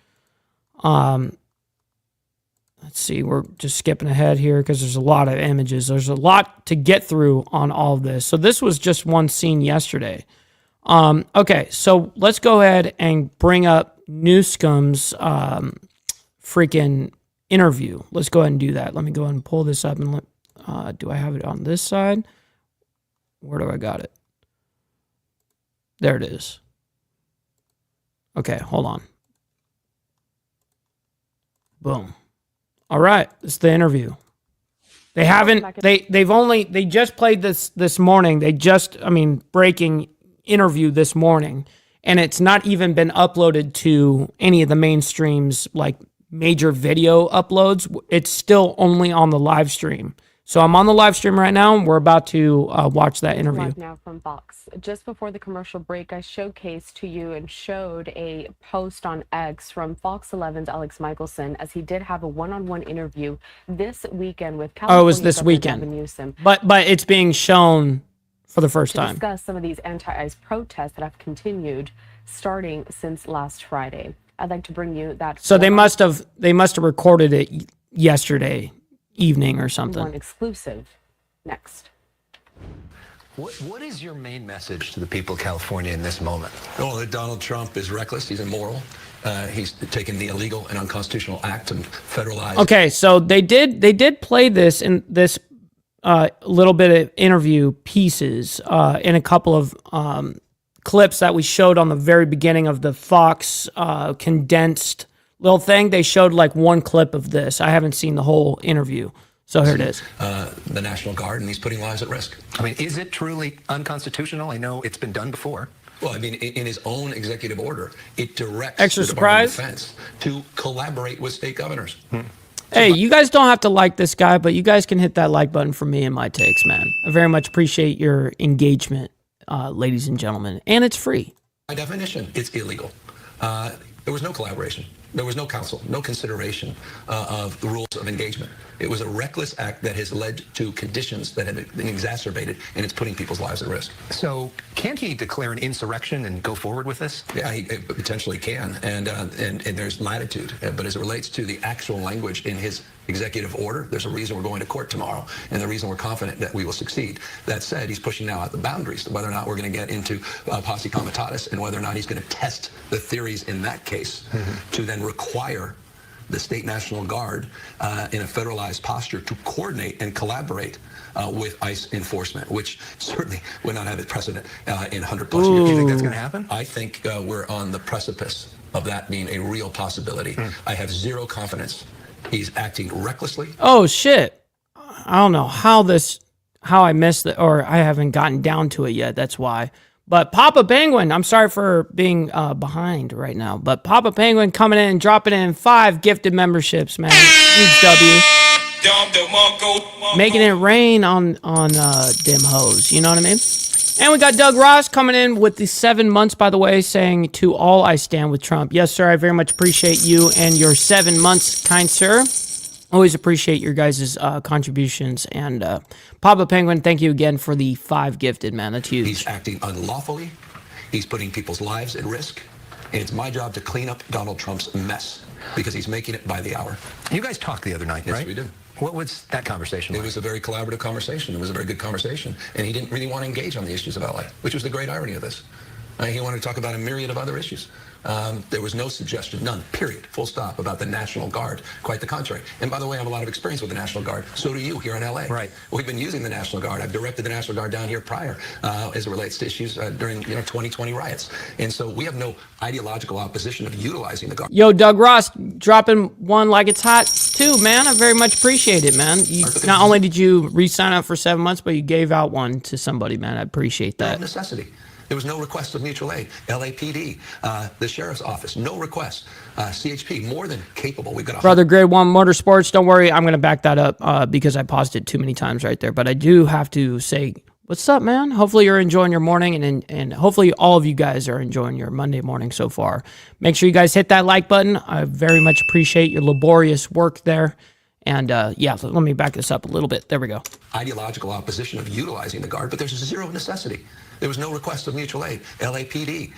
Let's see. We're just skipping ahead here because there's a lot of images. There's a lot to get through on all of this. So this was just one scene yesterday. Okay, so let's go ahead and bring up Newsom's freaking interview. Let's go ahead and do that. Let me go ahead and pull this up and do I have it on this side? Where do I got it? There it is. Okay, hold on. Boom. All right, it's the interview. They haven't, they just played this morning. Breaking interview this morning. and it's not even been uploaded to any of the mainstreams, like major video uploads. It's still only on the live stream. So I'm on the live stream right now, and we're about to watch that interview. Live now from Fox. Just before the commercial break, I showcased to you and showed a post on X from Fox 11's Alex Michelson, as he did have a one-on-one interview this weekend with California it was this Governor weekend. Gavin Newsom. But it's being shown for the first to time. Discuss some of these anti-ICE protests that have continued starting since last Friday. I'd like to bring you that. So they must have recorded it yesterday evening or something. One exclusive next. What is your main message to the people of California in this moment? Oh, that Donald Trump is reckless. He's immoral. He's taken the illegal and unconstitutional act to federalize. Okay, so they did play this in this little bit of interview pieces in a couple of clips that we showed on the very beginning of the Fox condensed little thing. They showed like one clip of this. I haven't seen the whole interview. So here it is. The National Guard, and he's putting lives at risk. I mean, is it truly unconstitutional? I know it's been done before. Well, I mean, in his own executive order, it directs Extra the Department of surprise? Defense to collaborate with state governors. Hey, you guys don't have to like this guy, but you guys can hit that like button for me and my takes, man. I very much appreciate your engagement, ladies and gentlemen. And it's free. By definition, it's illegal. There was no collaboration. There was no counsel, no consideration of the rules of engagement. It was a reckless act that has led to conditions that have been exacerbated, and it's putting people's lives at risk. So can't he declare an insurrection and go forward with this? Yeah, he potentially can, and there's latitude. But as it relates to the actual language in his executive order, there's a reason we're going to court tomorrow, and the reason we're confident that we will succeed. That said, he's pushing now out the boundaries, whether or not we're going to get into posse comitatus, and whether or not he's going to test the theories in that case to then require the state National Guard in a federalized posture to coordinate and collaborate with ICE enforcement, which certainly would not have a precedent in 100 plus years. Do you think that's going to happen? I think we're on the precipice of that being a real possibility. I have zero confidence. He's acting recklessly. Oh, shit. I don't know how I missed it, or I haven't gotten down to it yet. That's why. But Papa Penguin, I'm sorry for being behind right now, but Papa Penguin coming in and dropping in 5 gifted memberships, man. Huge W. Making it rain on dim hoes, you know what I mean? And we got Doug Ross coming in with the 7 months, by the way, saying, to all, I stand with Trump. Yes, sir, I very much appreciate you and your 7 months, kind sir. Always appreciate your guys' contributions. And Papa Penguin, thank you again for the 5 gifted, man. That's huge. He's acting unlawfully. He's putting people's lives at risk. And it's my job to clean up Donald Trump's mess, because he's making it by the hour. You guys talked the other night, right? Yes, we did. What was that conversation like? It was a very collaborative conversation. It was a very good conversation. And he didn't really want to engage on the issues of LA, which was the great irony of this. He wanted to talk about a myriad of other issues. There was no suggestion, none, period, full stop, about the National Guard. Quite the contrary. And by the way, I have a lot of experience with the National Guard. So do you here in LA. Right. We've been using the National Guard. I've directed the National Guard down here prior as it relates to issues during 2020 riots. And so we have no ideological opposition of utilizing the Guard. Yo, Doug Ross, dropping one like it's hot too, man. I very much appreciate it, man. Not only did you re-sign up for 7 months, but you gave out one to somebody, man. I appreciate that. Necessity. There was no request of mutual aid. LAPD, the Sheriff's Office, no request. CHP, more than capable. We've got Brother Grade 1 Motorsports, don't worry. I'm going to back that up because I paused it too many times right there. But I do have to say, what's up, man? Hopefully you're enjoying your morning, and hopefully all of you guys are enjoying your Monday morning so far. Make sure you guys hit that like button. I very much appreciate your laborious work there. And yeah, let me back this up a little bit. There we go. Ideological opposition of utilizing the Guard, but there's zero necessity. There was no request of mutual aid. LAPD,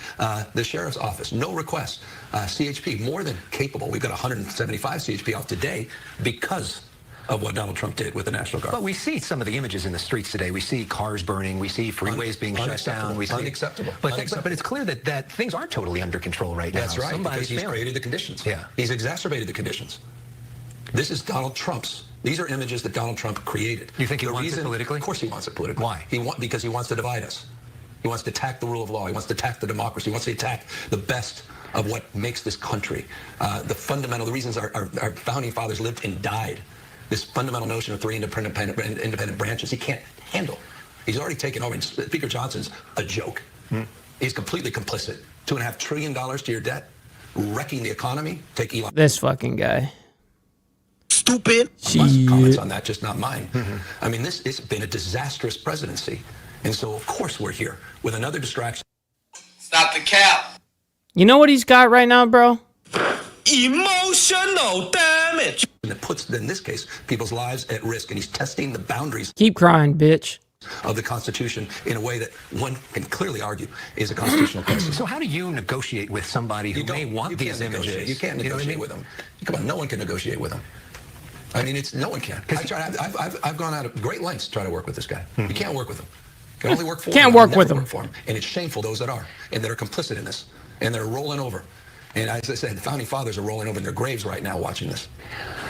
the Sheriff's Office, no request. CHP, more than capable. We've got 175 CHP off today because of what Donald Trump did with the National Guard. But we see some of the images in the streets today. We see cars burning. We see freeways being shut down. We see, unacceptable. But it's clear that things aren't totally under control right now. That's right, because he's created the conditions. Yeah. He's exacerbated the conditions. This is Donald Trump's. These are images that Donald Trump created. You think he wants it politically? Of course he wants it politically. Why? Because he wants to divide us. He wants to attack the rule of law. He wants to attack the democracy. He wants to attack the best of what makes this country. The reasons our founding fathers lived and died. This fundamental notion of 3 independent branches, he can't handle. He's already taken over. And Speaker Johnson's a joke. He's completely complicit $2.5 trillion to your debt, wrecking the economy. Take Elon. This fucking guy. Stupid. Musk's comments on that, just not mine. I mean, it's been a disastrous presidency. And so, of course, we're here with another distraction. Stop the cap. You know what he's got right now, bro? Emotional damage. And it puts, in this case, people's lives at risk. And he's testing the boundaries. Keep crying, bitch. Of the Constitution in a way that one can clearly argue is a constitutional crisis. So how do you negotiate with somebody who may want these images? You can't negotiate with them. Come on, no one can negotiate with them. I mean, no one can. I've gone out of great lengths to try to work with this guy. You can't work with him. You can only work for him. Can't work with him. And it's shameful, those that are, and that are complicit in this, and they're rolling over. And as I said, the founding fathers are rolling over in their graves right now watching this.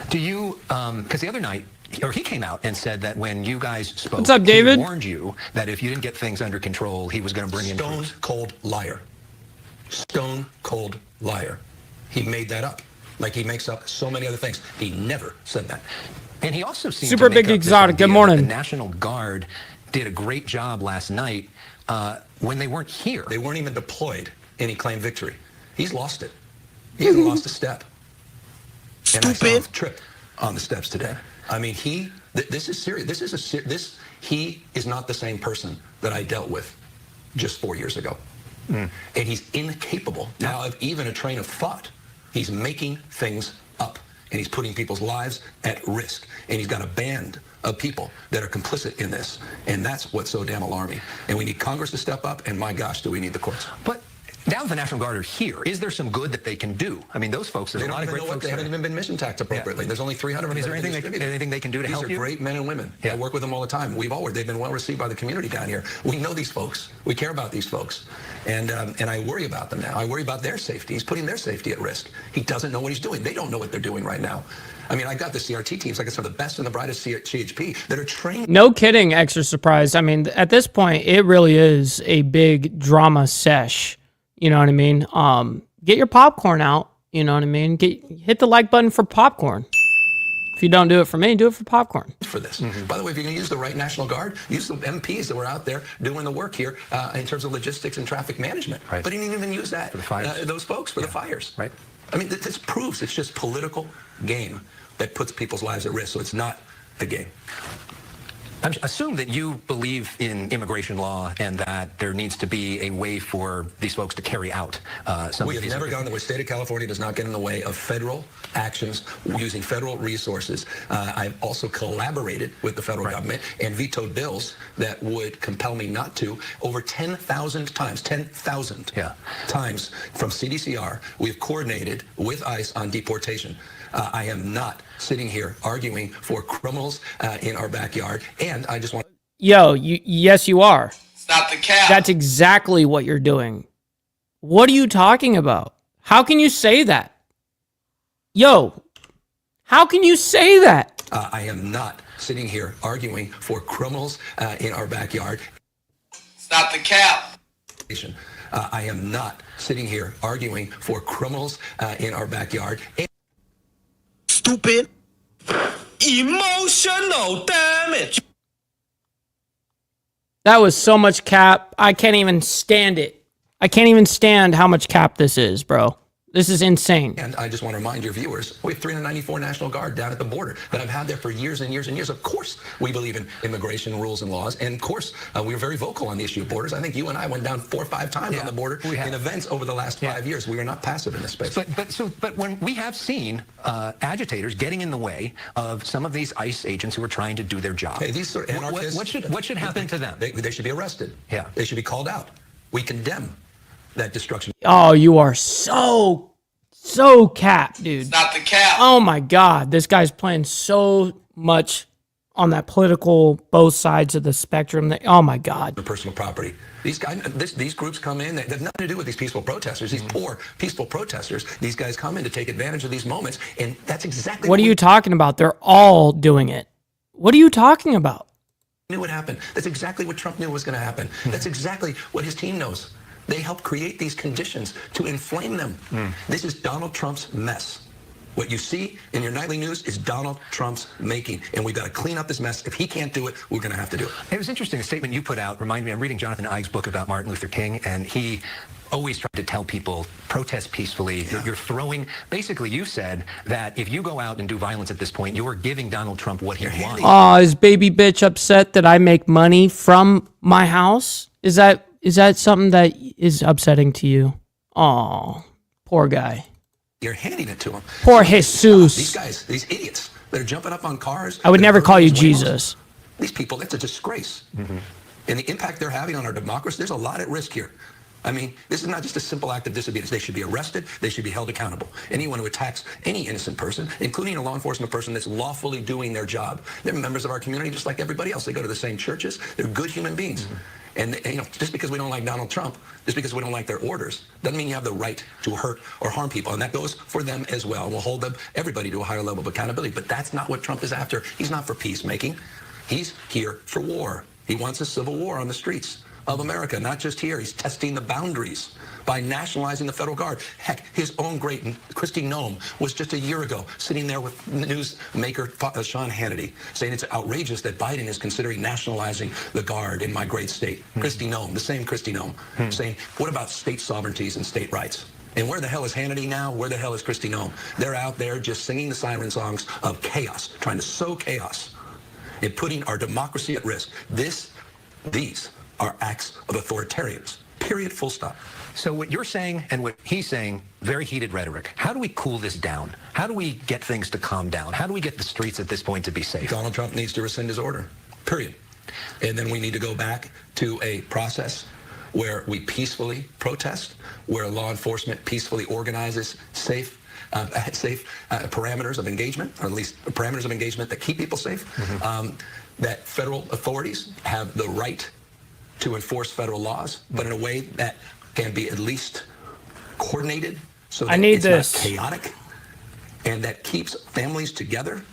Do you, because the other night, or he came out and said that when you guys spoke, what's up, David? He warned you that if you didn't get things under control, he was going to bring in Stone cold liar. Stone cold liar. He made that up. Like he makes up so many other things. He never said that. And he also seemed Super to make Big up Exotic. Good morning. The National Guard did a great job last night when they weren't here. They weren't even deployed, and he claimed victory. He's lost it. He hasn't lost a step. And I saw him trip on the steps today. I mean, this is serious. He is not the same person that I dealt with just 4 years ago. And he's incapable now of even a train of thought. He's making things up, and he's putting people's lives at risk. And he's got a band of people that are complicit in this. And that's what's so damn alarming. And we need Congress to step up, and my gosh, do we need the courts. But now that the National Guard are here, is there some good that they can do? I mean, those folks, there's a lot of great folks. They haven't even been mission taxed appropriately. There's only 300 of them. Is there anything they can do to help you? These are great men and women. I work with them all the time. They've been well received by the community down here. We know these folks. We care about these folks. And I worry about them now. I worry about their safety. He's putting their safety at risk. He doesn't know what he's doing. They don't know what they're doing right now. I mean, I got the CRT teams, like I said, the best and the brightest CHP that are trained. No kidding, extra surprise. I mean, at this point, it really is a big drama sesh. You know what I mean? Get your popcorn out. You know what I mean? Hit the like button for popcorn. If you don't do it for me, do it for popcorn. For this. By the way, if you're going to use the right National Guard, use the MPs that were out there doing the work here in terms of logistics and traffic management. Right. But he didn't even use that. For those folks for the fires. Right. I mean, this proves it's just political game that puts people's lives at risk. So it's not the game. I assume that you believe in immigration law and that there needs to be a way for these folks to carry out some We of have these. never gone the way. State of California does not get in the way of federal actions using federal resources. I've also collaborated with the federal government and vetoed bills that would compel me not to over 10,000 times, 10,000 times from CDCR. We've coordinated with ICE on deportation. I am not sitting here arguing for criminals in our backyard. And I just want. Yo, yes, you are. Stop the cap. That's exactly what you're doing. What are you talking about? How can you say that? Yo, how can you say that? I am not sitting here arguing for criminals in our backyard. Stop the cap. I am not sitting here arguing for criminals in our backyard. Stupid. Emotional damage. That was so much cap. I can't even stand it. I can't even stand how much cap this is, bro. This is insane. And I just want to remind your viewers, we have 394 National Guard down at the border that I've had there for years and years and years. Of course, we believe in immigration rules and laws. And of course, we're very vocal on the issue of borders. I think you and I went down 4 or 5 times on the border in events over the last 5 years. We are not passive in this space. But when we have seen agitators getting in the way of some of these ICE agents who are trying to do their job, hey, these sort of anarchists, what should happen to them? They should be arrested. Yeah. They should be called out. We condemn that destruction. Oh, you are so cap, dude. Stop the cap. Oh my God, this guy's playing so much on that political both sides of the spectrum. Oh my God. The personal property. These guys, these groups come in. They have nothing to do with these peaceful protesters. These poor peaceful protesters. These guys come in to take advantage of these moments, and that's exactly what are you talking about? They're all doing it. What are you talking about? Knew what happened. That's exactly what Trump knew was going to happen. That's exactly what his team knows. They help create these conditions to inflame them. This is Donald Trump's mess. What you see in your nightly news is Donald Trump's making, and we've got to clean up this mess. If he can't do it, we're going to have to do it. It was interesting, a statement you put out reminded me, I'm reading Jonathan Ives' book about Martin Luther King, and he always tried to tell people, protest peacefully. Yeah. You're throwing, basically you said that if you go out and do violence at this point, you're giving Donald Trump what he wants. Oh, is baby bitch upset that I make money from my house? Is that something that is upsetting to you? Oh, poor guy. You're handing it to him. Poor Jesus. These guys, these idiots that are jumping up on cars. I would never call you Jesus. These people, that's a disgrace. Mm-hmm. And the impact they're having on our democracy, there's a lot at risk here. I mean, this is not just a simple act of disobedience. They should be arrested. They should be held accountable. Anyone who attacks any innocent person, including a law enforcement person that's lawfully doing their job, they're members of our community just like everybody else. They go to the same churches. They're good human beings. Mm-hmm. And just because we don't like Donald Trump, just because we don't like their orders, doesn't mean you have the right to hurt or harm people. And that goes for them as well. We'll hold everybody to a higher level of accountability. But that's not what Trump is after. He's not for peacemaking. He's here for war. He wants a civil war on the streets of America, not just here. He's testing the boundaries by nationalizing the federal guard. Heck, his own great Kristi Noem was just a year ago sitting there with newsmaker Sean Hannity saying it's outrageous that Biden is considering nationalizing the guard in my great state. Kristi Noem, the same Kristi Noem, saying, what about state sovereignties and state rights? And where the hell is Hannity now? Where the hell is Kristi Noem? They're out there just singing the siren songs of chaos, trying to sow chaos and putting our democracy at risk. These are acts of authoritarians. Period. Full stop. So what you're saying and what he's saying, very heated rhetoric. How do we cool this down? How do we get things to calm down? How do we get the streets at this point to be safe? Donald Trump needs to rescind his order. Period. And then we need to go back to a process where we peacefully protest, where law enforcement peacefully organizes safe parameters of engagement, or at least parameters of engagement that keep people safe. Mm-hmm. That federal authorities have the right to enforce federal laws, but in a way that can be at least coordinated so that it's not chaotic, and that keeps families together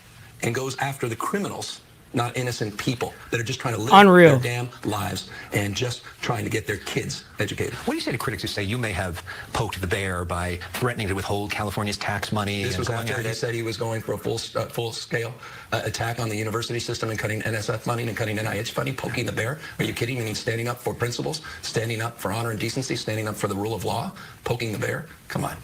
and goes after the criminals, not innocent people that are just trying to live their damn lives and just trying to get their kids educated. What do you say to critics who say you may have poked the bear by threatening to withhold California's tax money? This was after he said he was going for a full-scale attack on the university system and cutting NSF money and cutting NIH funding, poking the bear. Are you kidding? I mean, standing up for principles, standing up for honor and decency, standing up for the rule of law, poking the bear? Come on.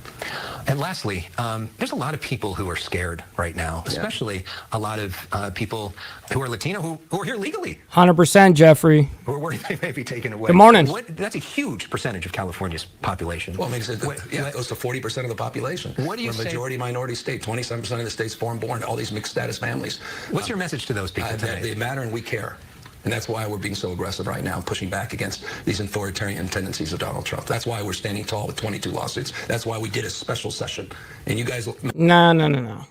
And lastly, there's a lot of people who are scared right now, especially a lot of people who are Latino who are here legally. 100%, Jeffrey. Who are worried they may be taken away. Good morning. That's a huge percentage of California's population. Well, it makes it, it goes to 40% of the population. What do you say? We're a majority minority state. 27% of the state's foreign-born. All these mixed status families. What's your message to those people today? They matter and we care. And that's why we're being so aggressive right now, pushing back against these authoritarian tendencies of Donald Trump. That's why we're standing tall with 22 lawsuits. That's why we did a special session. And you guys... No.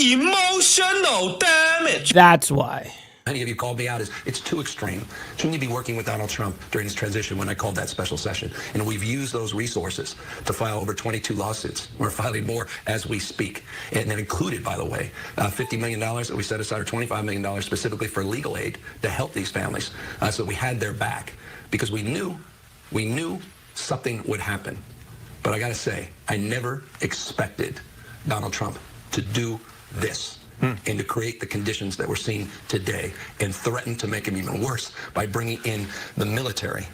Emotional damage. That's why. Many of you called me out as it's too extreme. Shouldn't you be working with Donald Trump during his transition when I called that special session? And we've used those resources to file over 22 lawsuits. We're filing more as we speak. And that included, by the way, $50 million that we set aside, or $25 million specifically for legal aid to help these families. So we had their back because we knew something would happen. But I got to say, I never expected Donald Trump to do this. And to create the conditions that we're seeing today and threaten to make them even worse by bringing in the military.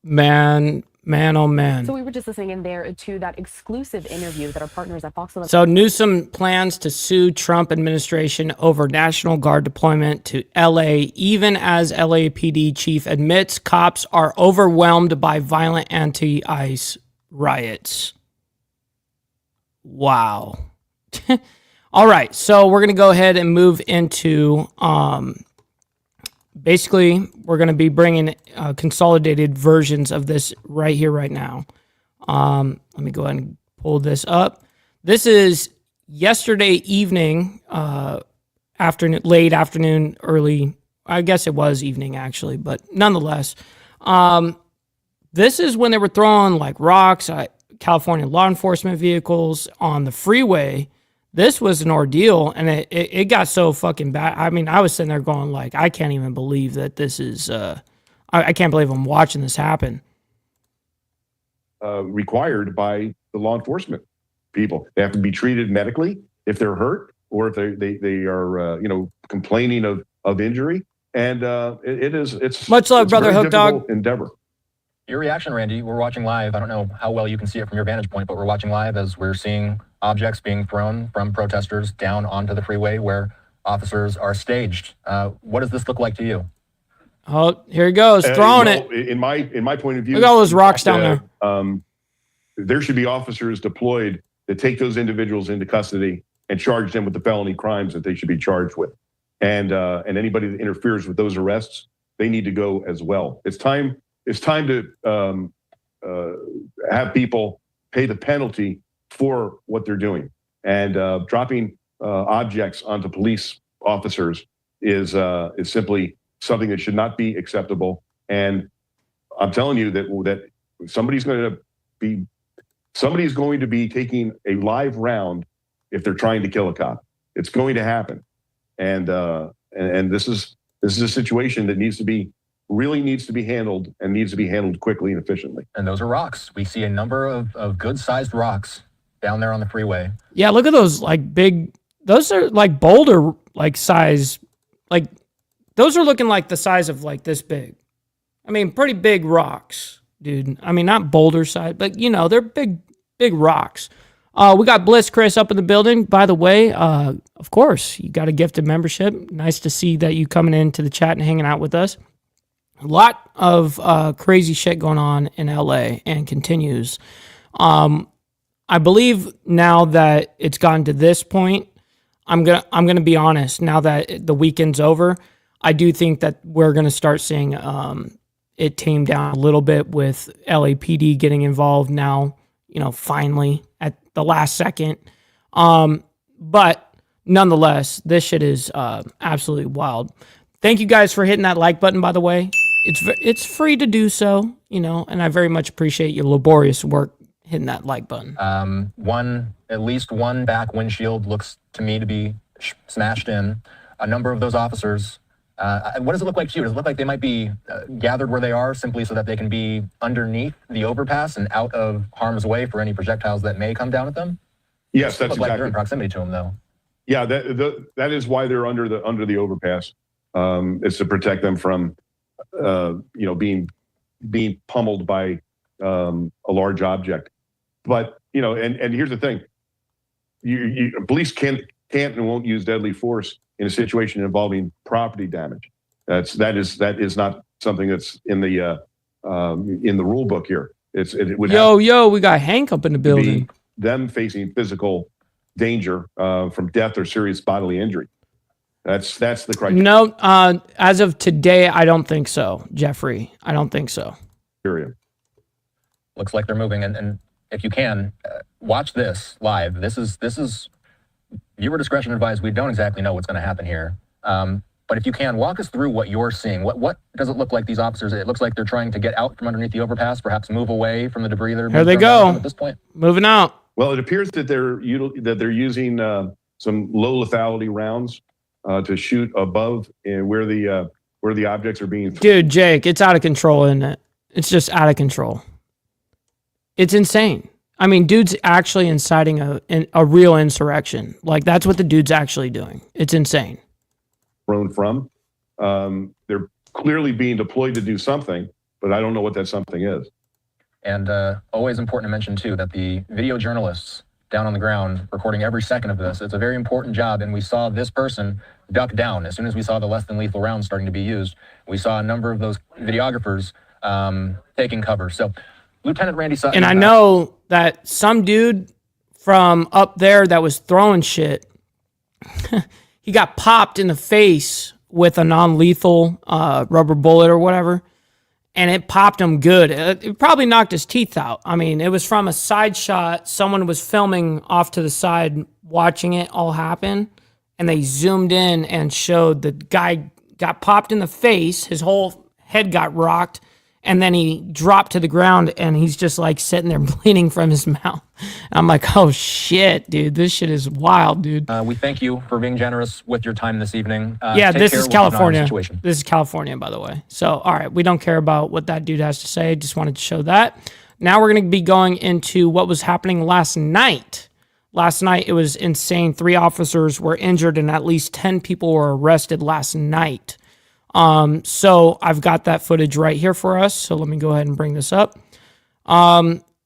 Man, oh man. So we were just listening in there to that exclusive interview that our partners at Fox 11. So Newsom plans to sue Trump administration over National Guard deployment to LA, even as LAPD chief admits cops are overwhelmed by violent anti-ICE riots. Wow. All right, so we're going to go ahead and move into, basically, we're going to be bringing consolidated versions of this right here, right now. Let me go ahead and pull this up. This is yesterday evening, late afternoon, early, I guess it was evening, actually, but nonetheless. This is when they were throwing, like, rocks at California law enforcement vehicles on the freeway. This was an ordeal, and it got so fucking bad. I mean, I was sitting there going, like, I can't even believe that this is, I can't believe I'm watching this happen. Required by the law enforcement people. They have to be treated medically if they're hurt or if they are complaining of injury. And it's much love, brother Hook Dog endeavor. Your reaction, Randy, we're watching live. I don't know how well you can see it from your vantage point, but we're watching live as we're seeing objects being thrown from protesters down onto the freeway where officers are staged. What does this look like to you? Oh, here he goes, throwing it. In my point of view, look at all those rocks down there. There should be officers deployed to take those individuals into custody and charge them with the felony crimes that they should be charged with. And anybody that interferes with those arrests, they need to go as well. It's time to have people pay the penalty for what they're doing. And dropping objects onto police officers is simply something that should not be acceptable. And I'm telling you that somebody's going to be taking a live round if they're trying to kill a cop. It's going to happen. And this is a situation that needs to be handled and needs to be handled quickly and efficiently. And those are rocks. We see a number of good-sized rocks down there on the freeway. Yeah, look at those those are like boulder size, those are looking like the size of this big. I mean, pretty big rocks, dude. I mean, not boulder size, but they're big rocks. We got Bliss Chris up in the building. By the way, of course, you got a gifted membership. Nice to see that you coming into the chat and hanging out with us. A lot of crazy shit going on in LA and continues. I believe now that it's gotten to this point, I'm gonna be honest. Now that the weekend's over, I do think that we're gonna start seeing it tame down a little bit with LAPD getting involved now. Finally at the last second. But nonetheless, this shit is absolutely wild. Thank you guys for hitting that like button, by the way. It's free to do so, and I very much appreciate your laborious work hitting that like button. At least one back windshield looks to me to be smashed in. A number of those officers, what does it look like to you? Does it look like they might be gathered where they are simply so that they can be underneath the overpass and out of harm's way for any projectiles that may come down at them? Yes, that's exactly. Like they're in proximity to them, though. Yeah, that is why they're under the overpass. It's to protect them from being pummeled by a large object. But and here's the thing: police can't and won't use deadly force in a situation involving property damage. That is not something that's in the rule book here. It would we got Hank up in the building. Them facing physical danger from death or serious bodily injury. That's the criteria. No, as of today, I don't think so, Jeffrey. I don't think so. Period. Looks like they're moving, and if you can, watch this live. This is viewer discretion advised. We don't exactly know what's going to happen here. But if you can, walk us through what you're seeing. What does it look like these officers? It looks like they're trying to get out from underneath the overpass, perhaps move away from the debris they're Here they go. At this point. Moving out. Well, it appears that they're using some low lethality rounds to shoot above where the objects are being. Dude, Jake, it's out of control, isn't it? It's just out of control. It's insane. I mean, dude's actually inciting a real insurrection. That's what the dude's actually doing. It's insane. Thrown from. They're clearly being deployed to do something, but I don't know what that something is. And always important to mention, too, that the video journalists down on the ground recording every second of this, it's a very important job. And we saw this person duck down. As soon as we saw the less than lethal rounds starting to be used, we saw a number of those videographers taking cover. So Lieutenant Randy Sutton. And I know that some dude from up there that was throwing shit, he got popped in the face with a non-lethal rubber bullet or whatever, and it popped him good. It probably knocked his teeth out. I mean, it was from a side shot. Someone was filming off to the side, watching it all happen, and they zoomed in and showed the guy got popped in the face. His whole head got rocked. And then he dropped to the ground, and he's just sitting there bleeding from his mouth. I'm like, oh shit, dude, this shit is wild, dude. We thank you for being generous with your time this evening. Yeah, this is California. This is California, by the way. So, all right, we don't care about what that dude has to say. Just wanted to show that. Now we're going to be going into what was happening last night. last night. It was insane. 3 officers were injured and at least 10 people were arrested last night. So I've got that footage right here for us. So let me go ahead and bring this up.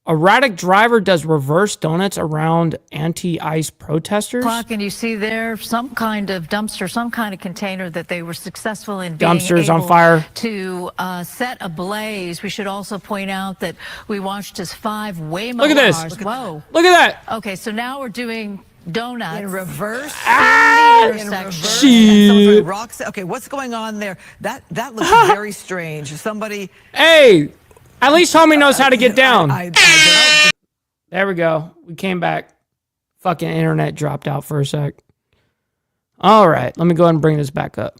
Erratic driver does reverse donuts around anti-ICE protesters. And you see there some kind of dumpster, some kind of container that they were successful in being Dumpsters able on fire to set ablaze. We should also point out that we watched as 5 Waymo Look at this. cars. Whoa. Look at that. Okay, so now we're doing donuts in reverse. in the intersection. Rocks. Okay, what's going on there? That looks very strange. Somebody. Hey. At least homie knows how to get down. There we go. We came back. Fucking internet dropped out for a sec. All right. Let me go ahead and bring this back up.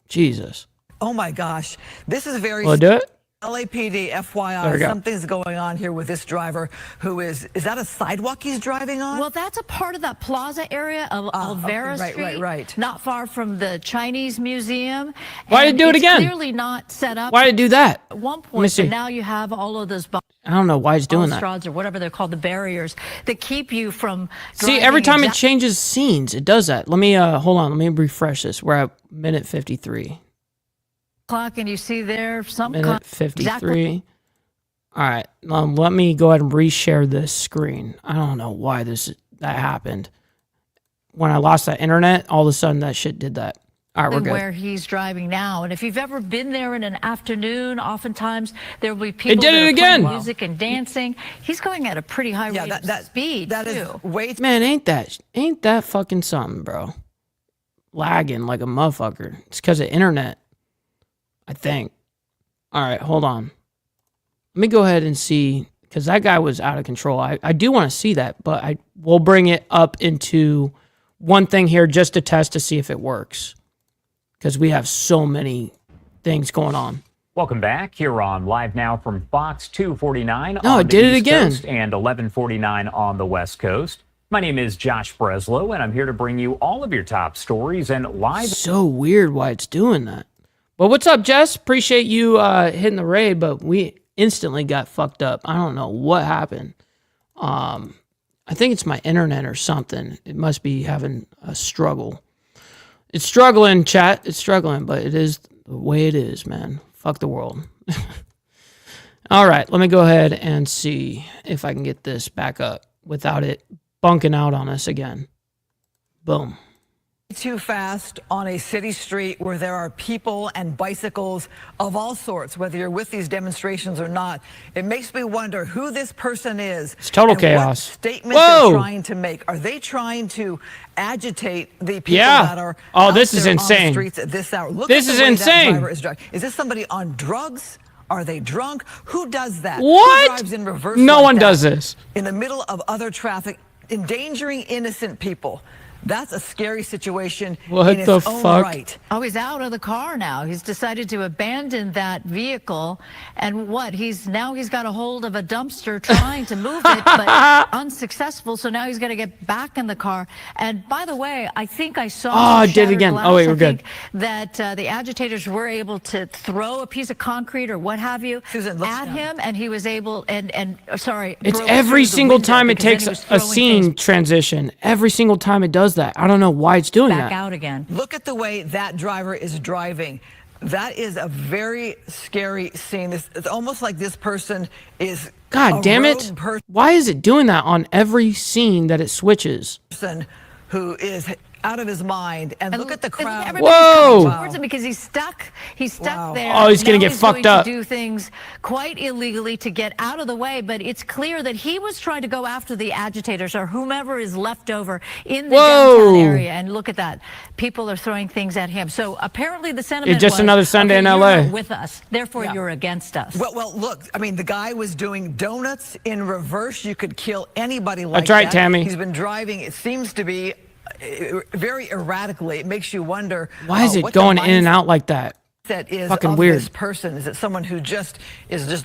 Jesus. Oh, my gosh. This is very... Will it do it? LAPD, FYI, something's going on here with this driver who is that a sidewalk he's driving on? Well, that's a part of that plaza area of Alvera Street. Right. Not far from the Chinese Museum. Why did it do it again? Clearly not set up. Why did it do that? At one point, but now you have all of those I don't know why it's doing that. or whatever they're called, the barriers that keep you from See, every time it changes scenes, it does that. Let me, hold on. Let me refresh this. We're at minute 53. Clock, and you see there some minute 53. All right. Let me go ahead and reshare this screen. I don't know why that happened. When I lost that internet, all of a sudden that shit did that. All right, we're good. Where he's driving now, and if you've ever been there in an afternoon, oftentimes there will be people playing music and dancing. He's going at a pretty high rate of speed. That is way. Man, ain't that fucking something, bro? Lagging like a motherfucker. It's because of internet, I think. All right, hold on. Let me go ahead and see, because that guy was out of control. I do want to see that, but we'll bring it up into one thing here just to test to see if it works, because we have so many things going on. Welcome back here on Live Now from Fox 249 No, on it did the it East again. Coast and 1149 on the West Coast. My name is Josh Breslow, and I'm here to bring you all of your top stories and live. So weird why it's doing that. Well, what's up, Jess? Appreciate you hitting the raid, but we instantly got fucked up. I don't know what happened. I think it's my internet or something. It must be having a struggle. It's struggling, chat. It's struggling, but it is the way it is, man. Fuck the world. All right, let me go ahead and see if I can get this back up without it bunking out on us again. Boom. Too fast on a city street where there are people and bicycles of all sorts, whether you're with these demonstrations or not. It makes me wonder who this person is. It's total and chaos. What statement they're trying to make. Are they trying to agitate the people that are this is insane. on the streets at this hour? Look This at is the way insane. That driver is driving. Is this somebody on drugs? Are they drunk? Who does that? What? Who drives in reverse No like one that does this. in the middle of other traffic, endangering innocent people? That's a scary situation in its own right. Oh, he's out of the car now. He's decided to abandon that vehicle. And what? He's got a hold of a dumpster trying to move it, but unsuccessful. So now he's got to get back in the car. And by the way, I think I saw. Oh, I did it again. Oh, wait, we're good. That the agitators were able to throw a piece of concrete or what have you at him, and he was able. It's every single time it takes a scene transition. Every single time it does that. I don't know why it's doing that. Back out again. Look at the way that driver is driving. That is a very scary scene. It's almost like this person is God damn it. Why is it doing that on every scene that it switches? Person who is out of his mind, and look at the crowd. Whoa! Towards him because he's stuck. He's stuck there. Oh, he's gonna get fucked up. To do things quite illegally to get out of the way, but it's clear that he was trying to go after the agitators or whomever is left over in the downtown area. And look at that, people are throwing things at him. So apparently the sentiment it's just was, another Sunday in you're LA. not with us, therefore you're against us. Well, look. I mean, the guy was doing donuts in reverse. You could kill anybody like that. That's right, Tammy. He's been driving. It seems to be very erratically. It makes you wonder why is it going in and out like that? that is fucking of weird. This person? Is it someone who just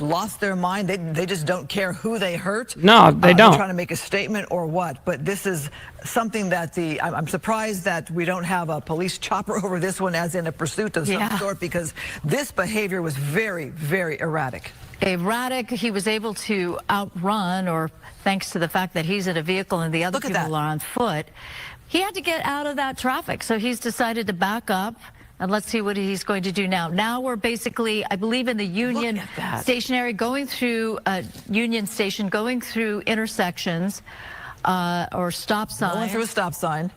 lost their mind? They just don't care who they hurt? No, they don't. They're trying to make a statement or what? But this is something that I'm surprised that we don't have a police chopper over this one as in a pursuit of some sort, because this behavior was very, very erratic. Erratic. He was able to outrun, or thanks to the fact that he's in a vehicle and the other people are on foot, he had to get out of that traffic. So he's decided to back up. And let's see what he's going to do now. Now we're basically, I believe, in the Union stationary, going through Union Station, going through intersections or stop signs. Going through a stop sign.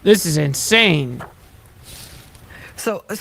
This is insane. So, he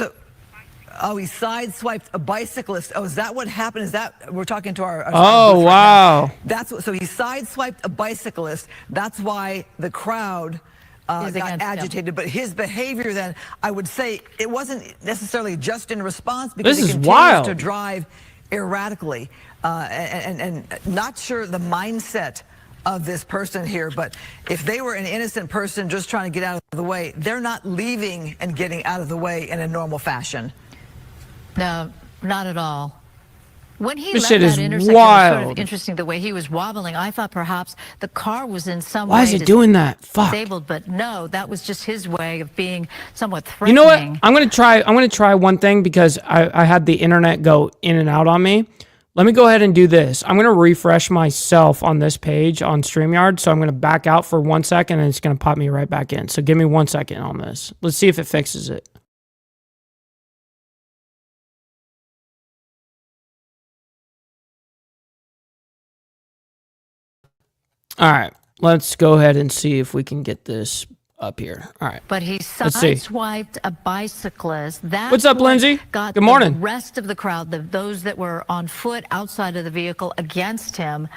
sideswiped a bicyclist. Oh, is that what happened? Is that, we're talking to our oh, wow. Right, that's what, so he sideswiped a bicyclist. That's why the crowd got agitated, but his behavior then, I would say, it wasn't necessarily just in response, because he continues to drive erratically, and not sure the mindset of this person here, but if they were an innocent person just trying to get out of the way, they're not leaving and getting out of the way in a normal fashion. No, not at all. When he this left that intersection, it was sort of interesting the way he was wobbling. I thought perhaps the car was in some way Why is it doing that? Fuck. Disabled, but no, that was just his way of being somewhat threatening. You know what? I'm gonna try one thing, because I had the internet go in and out on me. Let me go ahead and do this. I'm gonna refresh myself on this page on StreamYard. So I'm gonna back out for 1 second, and it's gonna pop me right back in. So give me 1 second on this. Let's see if it fixes it. All right, let's go ahead and see if we can get this up here. All right. But he sideswiped a bicyclist. What's up, Lindsay? Got Good morning. The rest of the crowd, those that were on foot outside of the vehicle, against him.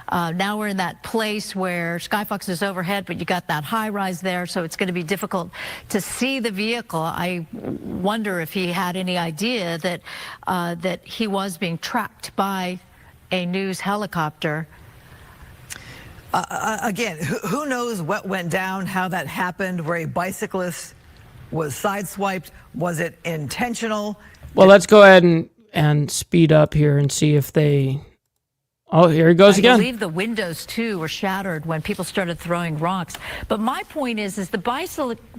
Now we're in that place where Skyfox is overhead, but you got that high rise there, so it's going to be difficult to see the vehicle. I wonder if he had any idea that that he was being tracked by a news helicopter. Again, who knows what went down, how that happened, where a bicyclist was sideswiped? Was it intentional? Well, let's go ahead and speed up here and see if they... Oh, here he goes again. I believe the windows, too, were shattered when people started throwing rocks. But my point is the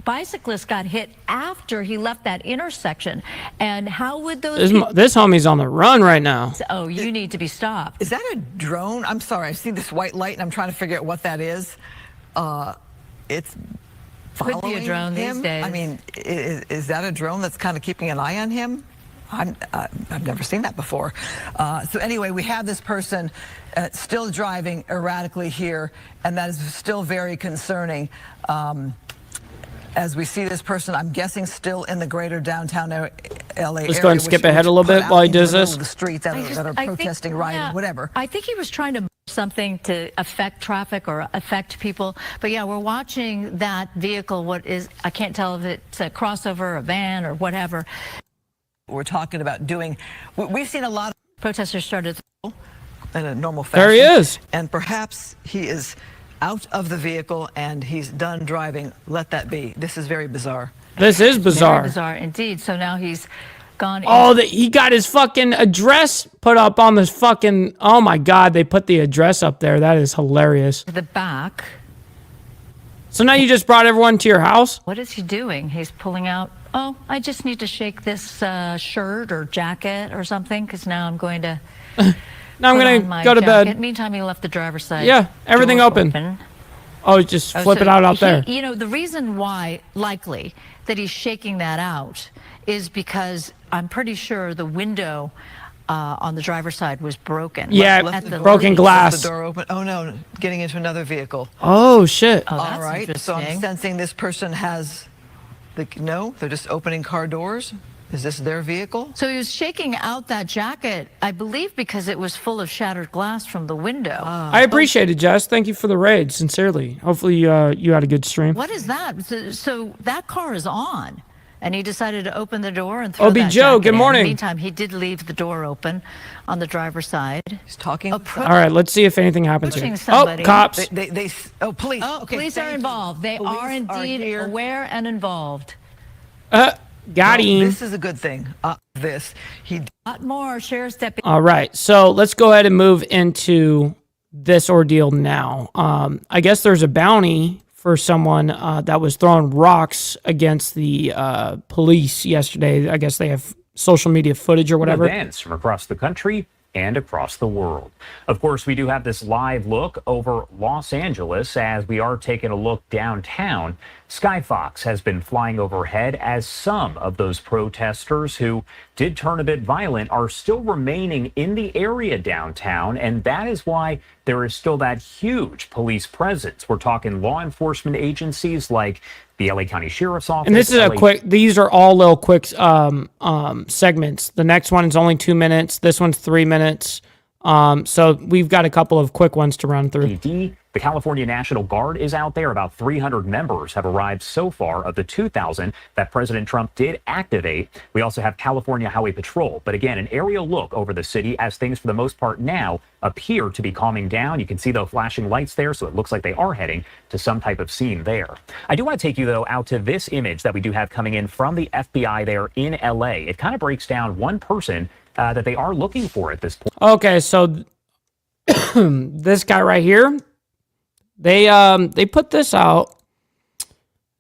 bicyclist got hit after he left that intersection. And how would those... This homie's on the run right now. Oh, you need to be stopped. Is that a drone? I'm sorry, I see this white light, and I'm trying to figure out what that is. It's following Could be a drone him? these days. I mean, is that a drone that's kind of keeping an eye on him? I've never seen that before. So anyway, we have this person still driving erratically here, and that is still very concerning. As we see this person, I'm guessing still in the greater downtown LA area. Let's go and skip ahead a little bit while he does this. The streets that are protesting, rioting, whatever. I think he was trying to something to affect traffic or affect people. But yeah, we're watching that vehicle. I can't tell if it's a crossover, a van, or whatever. We're talking about doing, we've seen a lot of protesters started in a normal fashion. There he is. And perhaps he is out of the vehicle and he's done driving. Let that be. This is very bizarre. This is bizarre. Very bizarre indeed. So now he's gone. Oh, he got his fucking address put up on this fucking, oh my God, they put the address up there. That is hilarious. The back. So now you just brought everyone to your house? What is he doing? He's pulling out, oh, I just need to shake this shirt or jacket or something, because now I'm going to now I'm going to go to bed. Meantime, he left the driver's side. Yeah, everything open. Oh, just flip it out there. You know, the reason why, likely, that he's shaking that out is because I'm pretty sure the window on the driver's side was broken. Yeah, broken glass. The door open. Oh no, getting into another vehicle. Oh shit. Oh, all right, so I'm sensing this person has no, they're just opening car doors. Is this their vehicle? So he was shaking out that jacket, I believe, because it was full of shattered glass from the window. I appreciate it, Jess. Thank you for the raid, sincerely. Hopefully you had a good stream. What is that? So that car is on. And he decided to open the door and throw Obi that Joe, good in. morning. In the meantime, he did leave the door open on the driver's side. He's talking. All right, let's see if anything happens here. Somebody. Oh, cops. Police. Oh, okay, police are involved. They are indeed aware and involved. Got him. This is a good thing. He Not more. Sheriff's deputy. All right, so let's go ahead and move into this ordeal now. I guess there's a bounty for someone that was throwing rocks against the police yesterday. I guess they have social media footage or whatever. Events from across the country and across the world. Of course, we do have this live look over Los Angeles as we are taking a look downtown. Skyfox has been flying overhead as some of those protesters who did turn a bit violent are still remaining in the area downtown, and that is why there is still that huge police presence. We're talking law enforcement agencies like the LA County Sheriff's Office. And this is these are all little quick segments. The next one is only 2 minutes. This one's 3 minutes. So we've got a couple of quick ones to run through. The California National Guard is out there. About 300 members have arrived so far of the 2,000 that President Trump did activate. We also have California Highway Patrol. But again, an aerial look over the city as things, for the most part now, appear to be calming down. You can see the flashing lights there, so it looks like they are heading to some type of scene there. I do want to take you, though, out to this image that we do have coming in from the FBI there in LA. It kind of breaks down one person that they are looking for at this point. Okay, so this guy right here, they put this out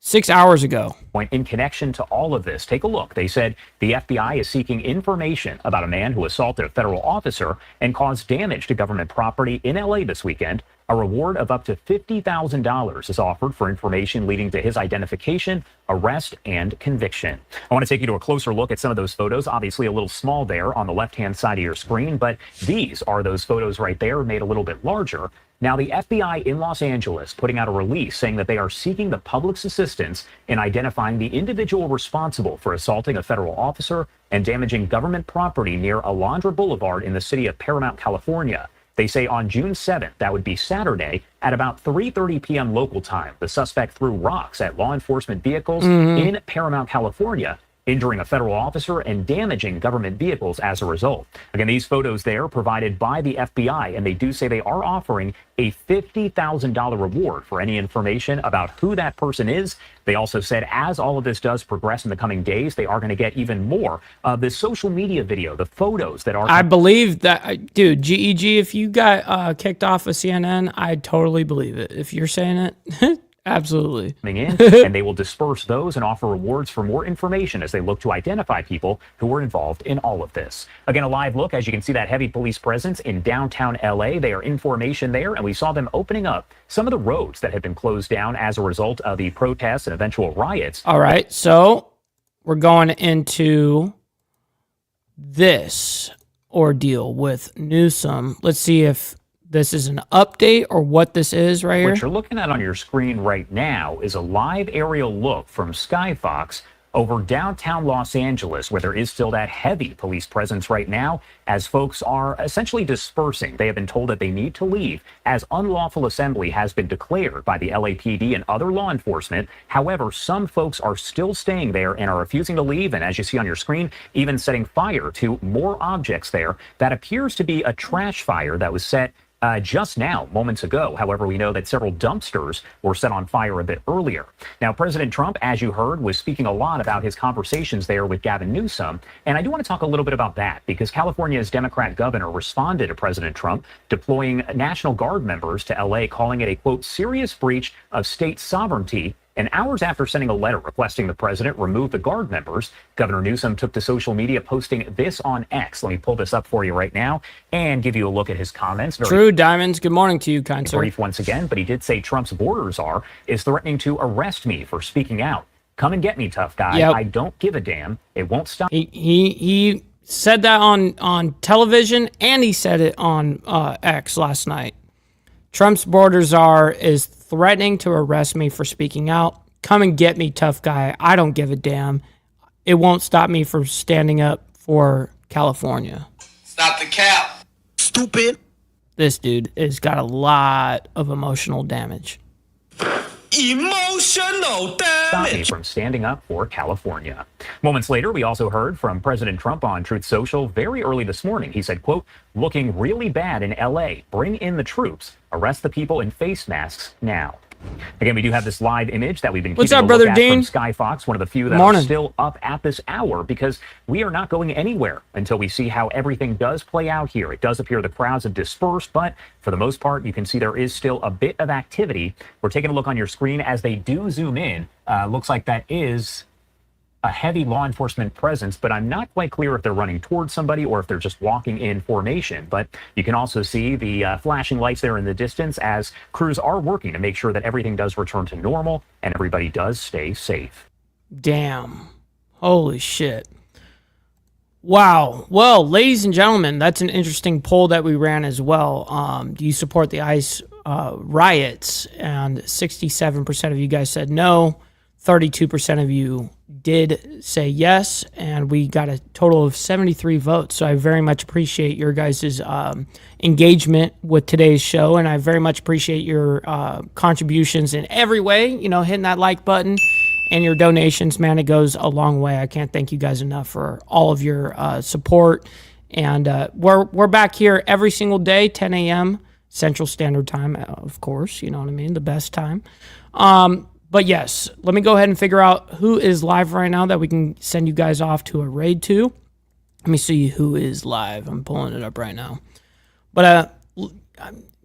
6 hours ago. In connection to all of this, take a look. They said the FBI is seeking information about a man who assaulted a federal officer and caused damage to government property in LA this weekend. A reward of up to $50,000 is offered for information leading to his identification, arrest, and conviction. I want to take you to a closer look at some of those photos. Obviously a little small there on the left-hand side of your screen, but these are those photos right there made a little bit larger. Now, the FBI in Los Angeles putting out a release saying that they are seeking the public's assistance in identifying the individual responsible for assaulting a federal officer and damaging government property near Alondra Boulevard in the city of Paramount, California. They say on June 7th, that would be Saturday, at about 3:30 p.m. local time, the suspect threw rocks at law enforcement vehicles in Paramount, California, injuring a federal officer and damaging government vehicles as a result. Again, these photos there provided by the FBI, and they do say they are offering a $50,000 reward for any information about who that person is. They also said as all of this does progress in the coming days, they are going to get even more of this social media video, the photos that are... I believe that, dude, GEG, if you got kicked off of CNN, I totally believe it. If you're saying it... Absolutely. In, and they will disperse those and offer rewards for more information as they look to identify people who were involved in all of this. Again, a live look, as you can see, that heavy police presence in downtown LA. They are in formation there, and we saw them opening up some of the roads that had been closed down as a result of the protests and eventual riots. All right, so we're going into this ordeal with Newsom. Let's see if this is an update or what this is right here. What you're looking at on your screen right now is a live aerial look from Skyfox over downtown Los Angeles, where there is still that heavy police presence right now as folks are essentially dispersing. They have been told that they need to leave as unlawful assembly has been declared by the LAPD and other law enforcement. However, some folks are still staying there and are refusing to leave. And as you see on your screen, even setting fire to more objects there. That appears to be a trash fire that was set just now, moments ago. However, we know that several dumpsters were set on fire a bit earlier. Now, President Trump, as you heard, was speaking a lot about his conversations there with Gavin Newsom. And I do want to talk a little bit about that because California's Democrat governor responded to President Trump deploying National Guard members to LA, calling it a, quote, serious breach of state sovereignty. And hours after sending a letter requesting the president remove the Guard members, Governor Newsom took to social media posting this on X. Let me pull this up for you right now and give you a look at his comments. True Diamonds, good morning to you, kind sir. Brief once again, but he did say Trump's border czar is threatening to arrest me for speaking out. Come and get me, tough guy. Yep. I don't give a damn. It won't stop. He said that on television, and he said it on X last night. Trump's border czar is threatening to arrest me for speaking out. Come and get me, tough guy. I don't give a damn. It won't stop me from standing up for California. Stop the cap. Stupid. This dude has got a lot of emotional damage. Emotional damage. Stop me from standing up for California. Moments later, we also heard from President Trump on Truth Social very early this morning. He said, quote, looking really bad in LA. Bring in the troops. Arrest the people in face masks now. Again, we do have this live image that we've been What's keeping up, a Brother look at Dean? from Sky Fox, one of the few that are still up at this hour, because we are not going anywhere until we see how everything does play out here. It does appear the crowds have dispersed, but for the most part, you can see there is still a bit of activity. We're taking a look on your screen as they do zoom in. Looks like that is a heavy law enforcement presence, but I'm not quite clear if they're running towards somebody or if they're just walking in formation. But you can also see the flashing lights there in the distance as crews are working to make sure that everything does return to normal and everybody does stay safe. Damn. Holy shit. Wow. Well, ladies and gentlemen, that's an interesting poll that we ran as well. Do you support the ICE riots? And 67% of you guys said no. 32% of you did say yes, and we got a total of 73 votes. So I very much appreciate your guys' engagement with today's show, and I very much appreciate your contributions in every way, you know, hitting that like button and your donations, man. It goes a long way. I can't thank you guys enough for all of your support. And we're back here every single day, 10 a.m. Central Standard Time, of course, you know what I mean, the best time. But yes, let me go ahead and figure out who is live right now that we can send you guys off to a raid to. Let me see who is live. I'm pulling it up right now. But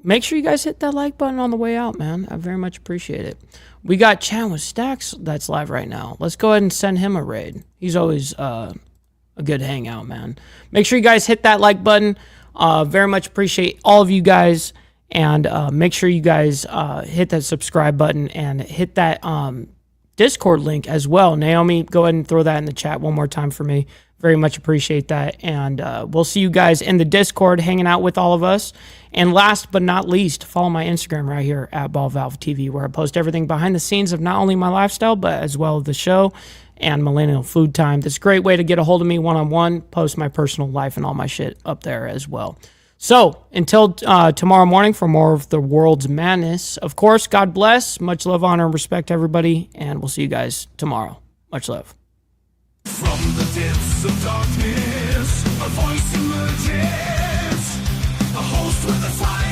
make sure you guys hit that like button on the way out, man. I very much appreciate it. We got Chan with Stacks that's live right now. Let's go ahead and send him a raid. He's always a good hangout, man. Make sure you guys hit that like button. Very much appreciate all of you guys. And make sure you guys hit that subscribe button and hit that Discord link as well. Naomi, go ahead and throw that in the chat one more time for me. Very much appreciate that. And we'll see you guys in the Discord hanging out with all of us. And last but not least, follow my Instagram right here at BallValveTV, where I post everything behind the scenes of not only my lifestyle, but as well as the show and Millennial Food Time. This is a great way to get a hold of me one-on-one, post my personal life and all my shit up there as well. So, until tomorrow morning for more of the world's madness, of course, God bless. Much love, honor, and respect to everybody. And we'll see you guys tomorrow. Much love. From the depths of darkness, a voice emerges, a host with a fire.